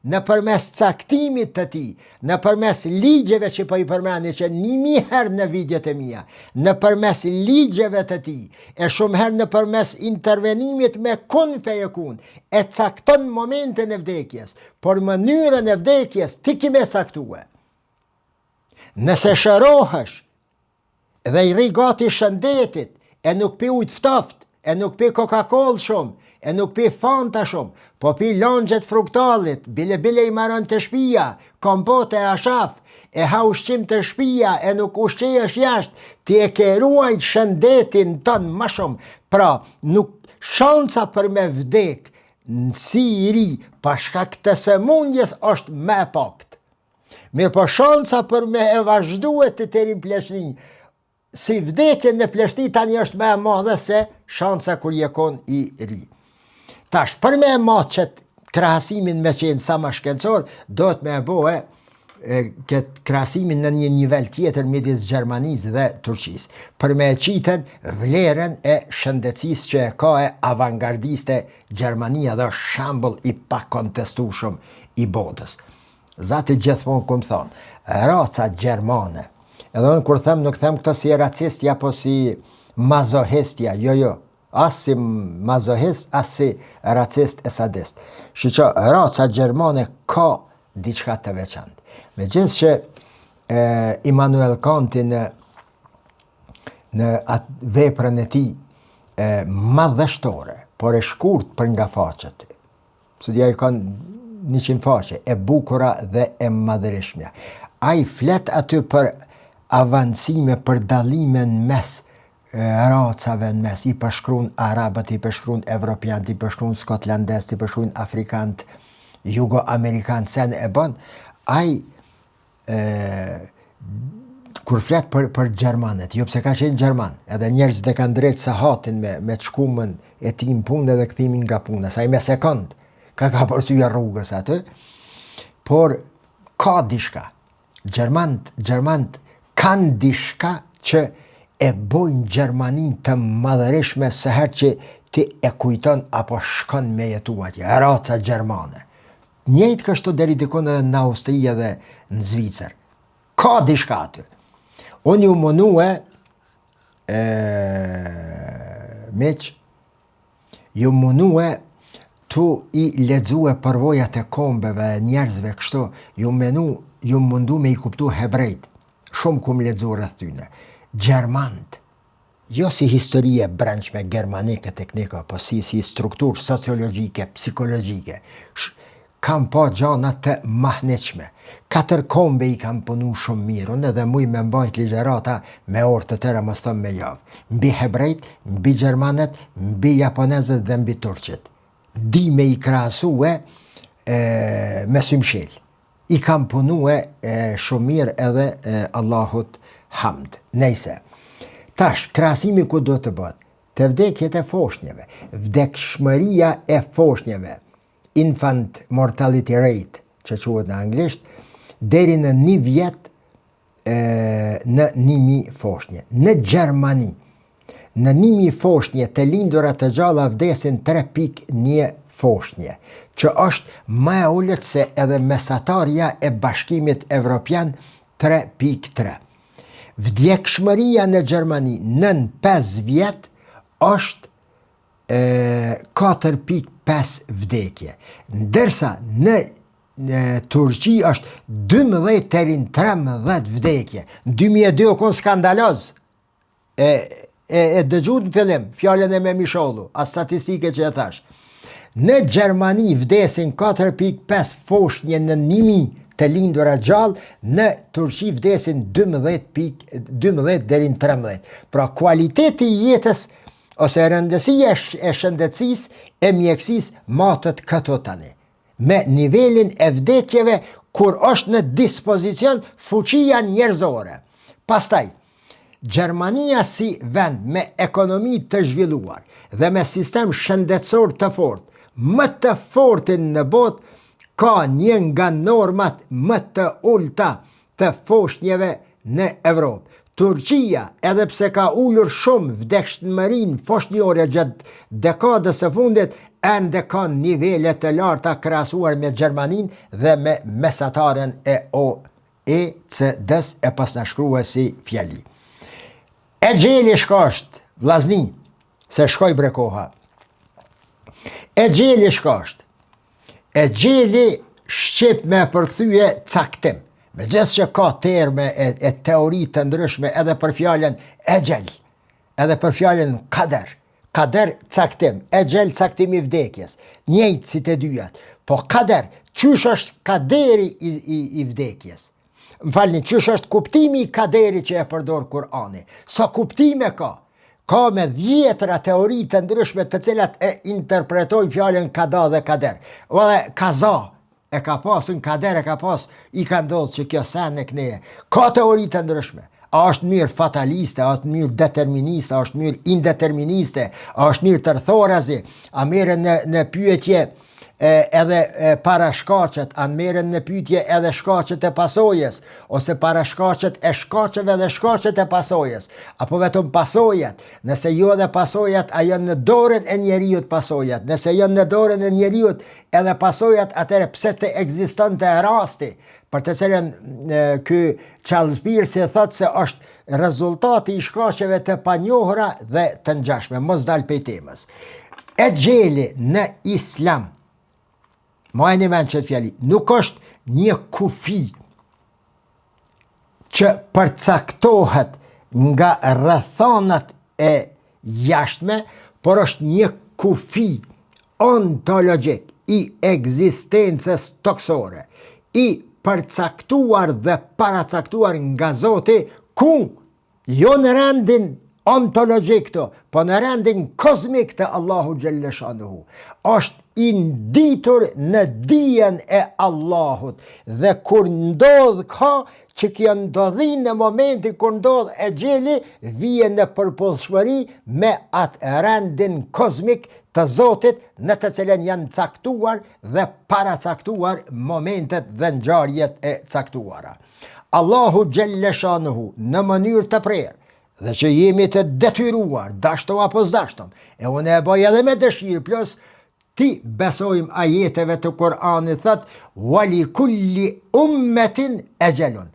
në përmes caktimit të tij, në përmes ligjeve që po i përmeni që 1000 herë në videot e mia, në përmes ligjeve të tij, e shumë herë në përmes intervenimit me kun fejekun, e cakton momentin e vdekjes, por mënyrën e vdekjes ti kime caktue. Nëse shërohesh dhe i rri gati shëndetit, e nuk pi ujt ftoft, e nuk pi Coca-Cola shumë, e nuk pi Fanta shumë, po pi longjet fruktalit, bile i maron të shpia, kompote e ashaf, e ha ushqim të shpia, e nuk ushqejesh jashtë, ti e ke ruajt shëndetin tënë më shumë. Pra, nuk shansa për me vdek në Siri pa shkak të sëmundjes është më e pakët. Mirë po shansa për me e vazhdu e të terin Pleshtin, si vdekje në Pleshti tani është më e madhe se shansa kur je kon i ri. Tash, për me e matë qëtë krahasimin me qenë sa ma shkencor, do të me e bohe këtë krahasimin në një nivel tjetër midis Gjermanisë dhe Turqisë, për me e qiten vlerën e shëndetësisë që e ka e avangardiste Gjermania dhe shambull i pakontestueshëm i botës. Zati gjithmonë këmë thonë, raca Gjermane, edhe unë kur them, nuk them këto si racistja, po si mazohistja, jo, as si mazohist, as si racist e sadist. Shqo, raca Gjermane ka diçka të veçantë. Me gjithë që Immanuel Kanti në atë veprën e ti madhështore, por e shkurt për nga faqet, së i kanë 100 faqe, e bukura dhe e madhërishmja. A i flet aty për avancime, për dalime në mes racave në mes, i përshkruan arabët, i përshkruan evropianët, i përshkruan skotlandesët, i përshkruan afrikanët, jugo-amerikanë, sen e bon, a i kur flet për Gjermanet, jo pse ka qenë Gjerman, edhe njerëzit e kanë drejtë se hatin me të shkumën e ti në punë edhe këthimin nga puna, sa i me sekund, ka përsyja rrugës aty, por ka dishka. Gjermanët kanë dishka që e bojnë Gjermanin të madhërishme sëherë që ti e kujton apo shkon me jetu atje, raca Gjermane. Njëjtë kështu deri dikon edhe në Austria dhe në Zvicër. Ka dishka aty. Unë ju munue, ju munue tu i lexue përvojat e kombeve, njerëzve kështu, ju mundu me i kuptu hebrejt. Shumë kum lexu rreth tyne. Gjermant, jo si historie brendshme germanike, teknike, po si strukturë sociologjike, psikologjike, kam pa gjana të mahneqme. 4 kombe i kam punu shumë mirë, unë edhe muj me mbajt ligjerata me orë të tëra mos thëmë me javë. Mbi hebrejt, mbi gjermanet, mbi japonezët dhe mbi turqit. Di me i krahasue me symshel. I kam punue shumë mirë edhe Allahut hamd. Nejse. Tash, krahasimi ku do të bëtë? Të vdekjet e foshnjeve. Vdekshmëria e foshnjeve. Infant mortality rate, që quhet në anglisht, deri në 1 vjet në 1000 foshnje. Në Gjermani, në 1000 foshnje të lindurat të gjalla vdesin 3.1 foshnje, që është më e ullët se edhe mesatarja e Bashkimit Evropian 3.3. Vdekshmëria në Gjermani nën 5 vjet është 4.5 vdekje. Ndërsa në Turqi është 12 deri në 13 vdekje. Në 2002 kon skandaloz. E dëgjut në fillim, fjallën e me Mishollu, a statistike që e thash. Në Gjermani vdesin 4.5 foshnje në 1000 të lindura gjallë, në Turqi vdesin 12 deri në 13. Pra kualiteti i jetës ose rëndësia e shëndetësisë e mjekësisë matët këto tani, me nivelin e vdekjeve kur është në dispozicion fuqia njerëzore. Pastaj, Gjermania si vend me ekonomi të zhvilluar dhe me sistem shëndetësor të fort, më të fortin në botë, ka një nga normat më të ulta të foshnjeve në Evropë. Turqia, edhe pse ka ullur shumë vdekshmërinë foshnjore gjatë dekadës së fundit, ende ka nivele të larta krahasuar me Gjermaninë dhe me mesataren e OECD-s e pasnashkruesi fjali. E gjeli shkasht, vllazni, se shkoj bre koha. E gjeli shkasht. E gjeli shqip me përkthyje caktim. Me gjithë që ka terme e teori të ndryshme edhe për fjallën e gjel, edhe për fjallën kader. Kader caktim, e gjel caktimi vdekjes, njëjtë si të dyjat. Po kader, qysh është kaderi i vdekjes? Më falni, qysh është kuptimi i kaderi që e përdor Kurani? Sa kuptime ka? ka me dhjetra teori të ndryshme të cilat e interpretojnë fjalën kada dhe kader. Edhe kaza e ka pas në kader, e ka pas, i ka ndodhur që kjo sen e kneje. Ka teori të ndryshme. A është mirë fataliste, a është mirë deterministe, a është mirë indeterministe, a është mirë tërthorazi, a merren në pyetje edhe parashkaqet, a merren në pyetje edhe shkaqet e pasojës, ose parashkaqet e shkaqeve dhe shkaqet e pasojës, apo vetëm pasojat. Nëse jo edhe pasojat, a janë në dorën e njeriut pasojat. Nëse janë në dorën e njeriut edhe pasojat, atëherë pse të ekzistonte rasti për të cilën ky Charles Peirce thotë se është rezultati i shkaqeve të panjohura dhe të ngjashme, mos dal pej temës. E gjeli në islam, majni mend që të fjali, nuk është një kufi që përcaktohet nga rrethonat e jashtme, por është një kufi ontologjik i ekzistencës toksore, i përcaktuar dhe paracaktuar nga Zoti, ku jo në rendin ontologjik këto, po në rendin kozmik të Allahu Gjelle Shanuhu. Është i nditur në dijen e Allahut, dhe kur ndodh ka që kjo ndodhin në momentin kur ndodh e gjeli, vjen në përputhshmëri me atë rendin kozmik të Zotit, në të cilën janë caktuar dhe paracaktuar momentet dhe ngjarjet e caktuara. Allahu Gjelle Shanuhu në mënyrë të prerë, dhe që jemi të detyruar, dashtom apo s'dashtom, e unë e bëj edhe me dëshirë, plus ti besojmë ajeteve të Kur'anit, thot wali kulli ummetin ajalun.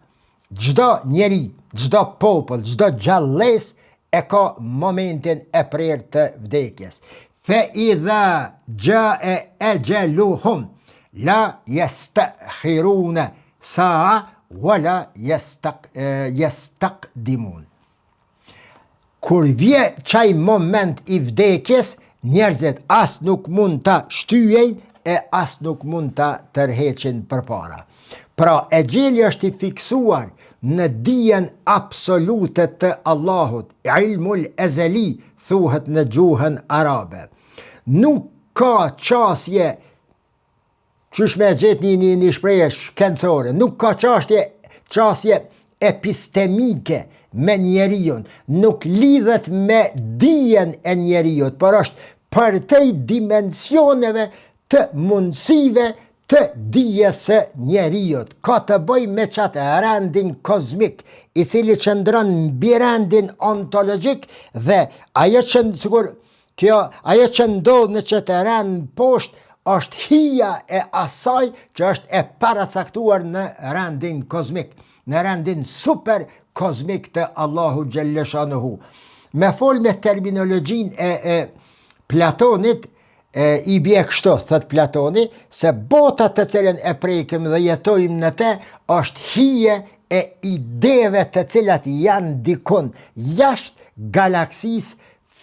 Çdo njeri, çdo popull, çdo gjallës e ka momentin e prerë të vdekjes. Fa idha jaa ajaluhum la yastakhiruna sa'a wala yastaqdimun. Kur vje qaj moment i vdekjes, njerëzit as nuk mund ta shtyjejnë e as nuk mund ta tërheqin përpara. Pra e gjeli është i fiksuar në dijen absolute të Allahut, ilmul ezeli, thuhet në gjuhën arabe. Nuk ka qasje, qysh me gjetë një shprehje shkencore, nuk ka qasje epistemike me njeriun, nuk lidhet me dijen e njeriut, por është përtej dimensioneve të mundësive të dijes së njeriut. Ka të bëj me qatë rendin kozmik, i cili qëndron mbi rendin ontologjik, dhe ajo që ndodh në qatë rend poshtë është hija e asaj që është e paracaktuar në rendin kozmik, në rendin super kozmik të Allahu Gjelle Shanuhu. Me fol me terminologjin e Platonit, i bje kështu, thët Platoni, se bota të cilën e prekim dhe jetojmë në te, është hije e ideve të cilat janë dikun jashtë galaksis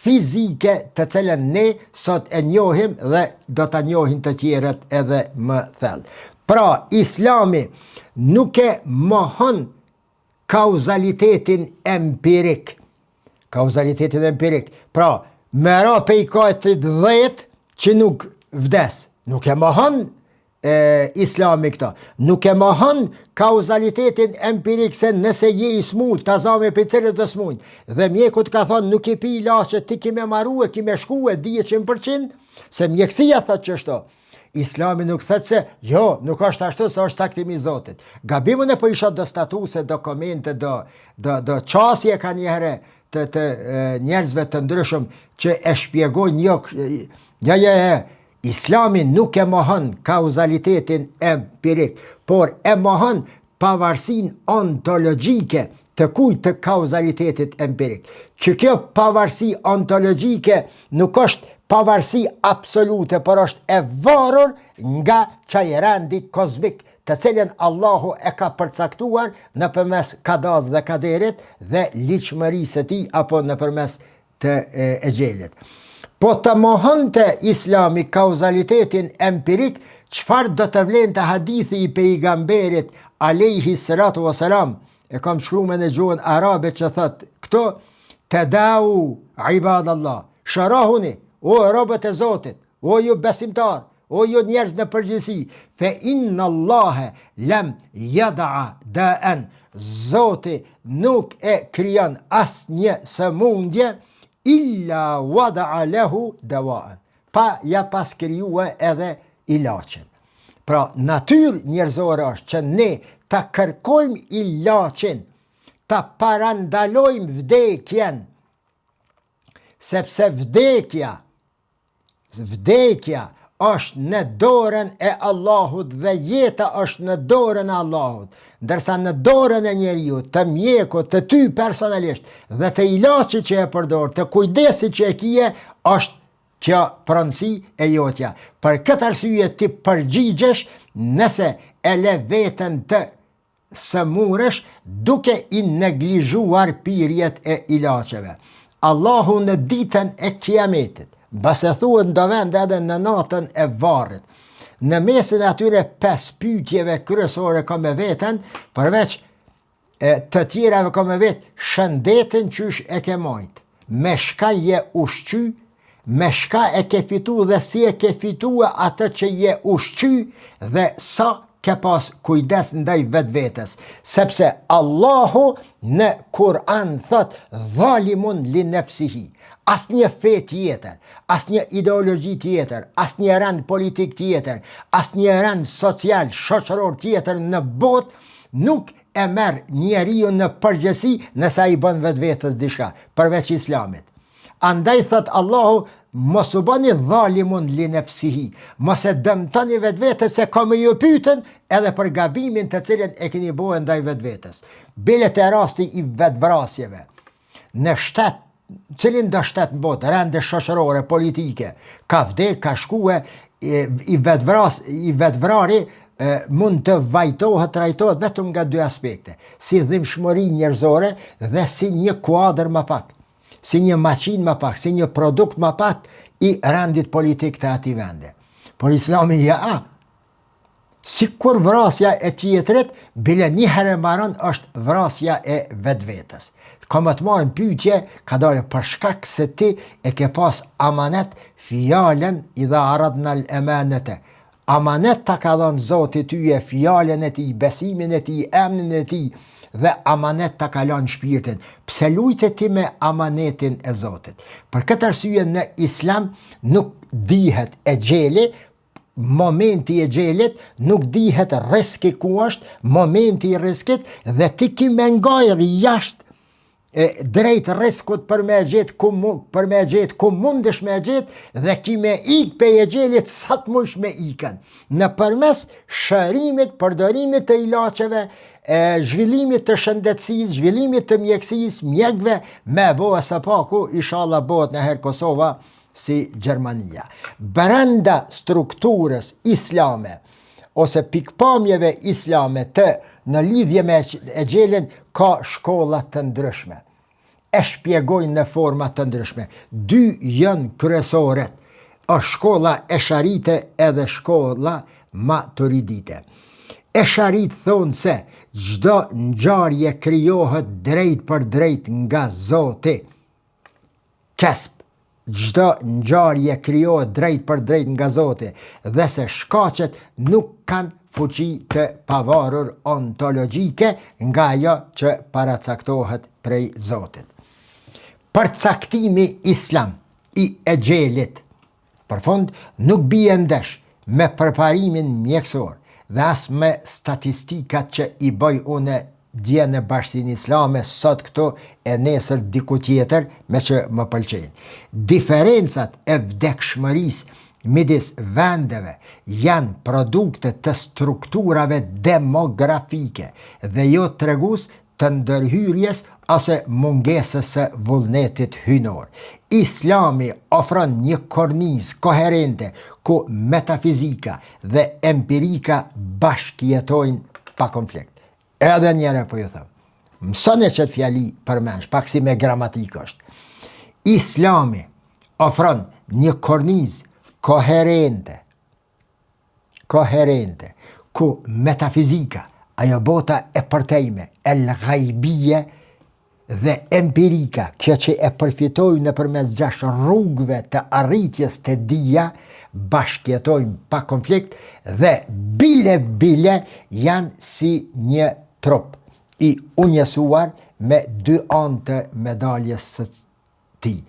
fizike të cilën ne sot e njohim dhe do të njohin të tjerët edhe më thellë. Pra, Islami nuk e mohon kauzalitetin empirik. Pra, me ra pej kajtit 10 që nuk vdes. Nuk e mohon Islami këta. Nuk e mohon kauzalitetin empirik, se nëse je i smut, ta zame për cilës dhe smujnë. Dhe mjekut ka thonë, nuk i pi lashe, ti ki me maru e ki me shku e 100%, se mjekësia thët që shto. Islami nuk thët se, jo, nuk është ashtu, se është saktimi Zotit. Gabimën e po isha do statuse, do komente, do qasje ka njëherë të njerëzve të ndryshëm që e shpjegojnë Islami nuk e mohon kauzalitetin empirik, por e mohon pavarësin ontologjike të kujt të kauzalitetit empirik. Që kjo pavarësi ontologjike nuk është pavarësi absolute, por është e varur nga qaj rendi kozmik, të cilën Allahu e ka përcaktuar nëpërmes kadaz dhe kaderit dhe ligjshmërisë së tij, apo nëpërmes të e gjelit. Po të mohonte Islami kauzalitetin empirik, çfarë do të vlente hadithi i pejgamberit alayhi salatu wasalam, e kam shkruar në gjuhën arabe që thot këto tadau ibadallah, shërahuni, o robët e Zotit, o ju besimtar, o ju njerëz në përgjithësi, fe inna Allahe lem jada'a da'en, Zoti nuk e krijon asnjë sëmundje illa wada'a lehu dawa'an, pa ja pas krijuar edhe ilaçin. Pra natyrë njerëzore është që ne ta kërkojmë ilaçin, ta parandalojmë vdekjen, sepse vdekja është në dorën e Allahut dhe jeta është në dorën e Allahut, ndërsa në dorën e njeriu, të mjekut, të ty personalisht dhe të ilaçit që e përdor, të kujdesit që e kije, është kjo pronësi e jotja. Për këtë arsye ti përgjigjesh nëse e le veten të sëmurësh duke i neglizhuar pirjet e ilaçeve. Allahu në ditën e kiametit, base thuhet ndo vend edhe në natën e varrit, në mesin e atyre 5 pyetjeve kryesore ka me veten, përveç të tjerave ka me vetë shëndetin qysh e ke majt, me shka je ushqy, me shka e ke fitu dhe si e ke fitu atë që je ushqy dhe sa ke pas kujdes ndaj vetë vetës, sepse Allahu në Kur'an thot dhalimun li nefsihi, as një fe tjetër, as një ideologi tjetër, as një rend politik tjetër, as një rend social, shoqëror tjetër në botë nuk e merr njeriu në përgjithësi nëse ai bën vetë vetës diçka, përveç Islamit. Andaj thot Allahu, mos u bani dhalimun li nefsihi, mos e dëmtoni vetë vetës se ka me ju pyetën edhe për gabimin të cilin e keni bërë ndaj vetë vetës. Bilet e rasti i vetvrasjeve në shtet, cilin do shtet në botë, rende shoqërore, politike, ka vdek, ka shkue, i vetvrari mund të vajtohet, trajtohet vetëm nga 2 aspekte, si dhimbshmëri njerëzore dhe si një kuadër më pak, si një maqinë më pak, si një produkt më pak i rendit politik të atij vendi. Por Islami si kur vrasja e tjetrit, bile një herë mbaron është vrasja e vetvetes. Ka më të marrën pyetje, ka dalë për shkak se ti e ke pas amanet fjalen idha aradna al-amanata. Amanet ta ka dhënë Zoti tyje fjalen e tij, besimin e tij, emnin e tij dhe amanet ta ka lënë shpirtin. Pse lujte ti me amanetin e Zotit? Për këtë arsye në Islam nuk dihet e gjeli, momenti e gjelit, nuk dihet riski ku është, momenti i riskit dhe ti ki me ngajr jashtë drejt riskut për me gjetë ku mundesh me gjetë dhe ki me ik pe e gjelit sa të mush me ikën. Në përmes shërimit, përdorimit të ilaçeve, zhvillimit të shëndetësisë, zhvillimit të mjekësisë, mjekëve, me bëhe së paku, inshallah bëhet në herë Kosova si Gjermania. Brenda strukturës islame ose pikpamjeve islame të në lidhje me e gjelin ka shkolla të ndryshme. E shpjegojnë në forma të ndryshme. 2 janë kryesoret, është shkolla esharite edhe shkolla maturidite. Esharit thonë se çdo ngjarje krijohet drejt për drejt nga Zoti. Kasb. Çdo ngjarje krijohet drejt për drejt nga Zoti dhe se shkaqet nuk kanë fuqi të pavarur ontologjike nga ajo që paracaktohet prej Zotit. Përcaktimi islam i e gjelit për fund nuk bie ndesh me përparimin mjekësor dhe as me statistikat që i bëj une dje në Bashkinë Islame, sot këto e nesër diku tjetër me që më pëlqejnë. Diferencat e vdekshmërisë midis vendeve janë produkte të strukturave demografike dhe jo tregues të ndërhyrjes ose mungesës së vullnetit hynor. Islami ofron një kornizë koherente ku metafizika dhe empirika bashkëjetojnë pa konflikt. Edhe njëre po ju thëmë, mësone që të fjali përmensh, pak si me gramatik është. Islami ofron një kornizë koherente, ku metafizika, ajo bota e përtejme, el gajbije, dhe empirika, kjo që e përfitojmë nëpërmes 6 rrugëve të arritjes të dija, bashkjetojmë pa konflikt dhe bile janë si një trup i unjësuar me 2 anë të medaljes së tij.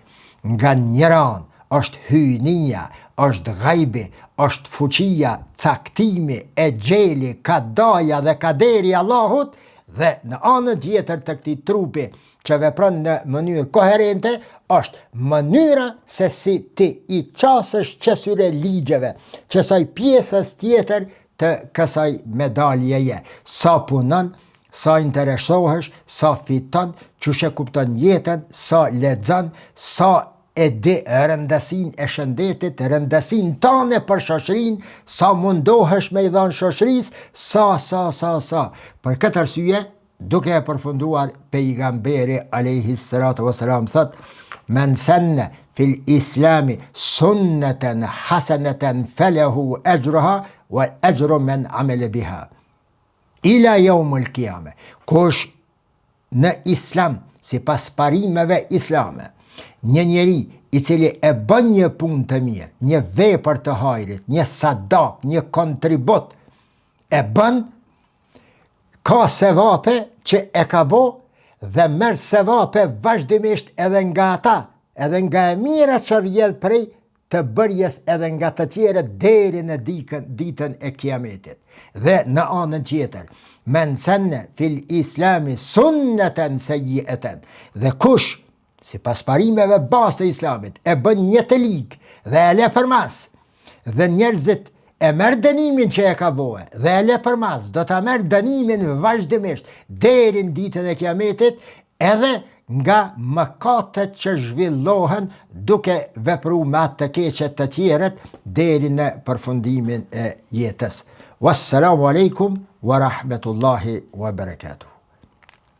Nga njëra anë është hyjnia, është gajbi, është fuqia, caktimi, e gjeli, kadaja dhe kaderi Allahut, dhe në anën tjetër të këtij trupi që vepron në mënyrë koherente, është mënyra se si ti i qasësh qësyre ligjeve, qësaj pjesës tjetër të kësaj medaljeje. Sa punon, sa interesohesh, sa fiton, çush e kupton jetën, sa lexon, sa e di rëndasin e shëndetit, rëndasin tane për shoqërinë, sa mundohesh me i dhanë shoqërisë, sa. Për këtë arsye, duke e përfunduar pejgamberi alayhi salatu wassalam thot: "Men sanna fil islami sunnatan hasanatan falahu ajruha wa ajru man amila biha ila yawm al-qiyamah." Kush në islam, sipas parimeve islame, një njeri i cili e bën një punë të mirë, një vepër të hajrit, një sadak, një kontribut, e bën, ka sevape që e ka bo dhe merr sevape vazhdimisht edhe nga ata, edhe nga e mira që rrjedh prej të bërjes edhe nga të tjerët deri në ditën e kiametit. Dhe në anën tjetër, men sanna fil islami sunnatan sayyi'atan, dhe kush sipas parimeve bazë të islamit e bën një të ligë dhe e le përmas, dhe njerëzit e merr dënimin që e ka bëu dhe e le përmas, do ta merr dënimin vazhdimisht deri në ditën e kiametit, edhe nga mëkatet që zhvillohen duke vepruar me atë të keqet të tjerët deri në përfundimin e jetës. Wassalamu alaikum wa rahmetullahi wa barakatuh.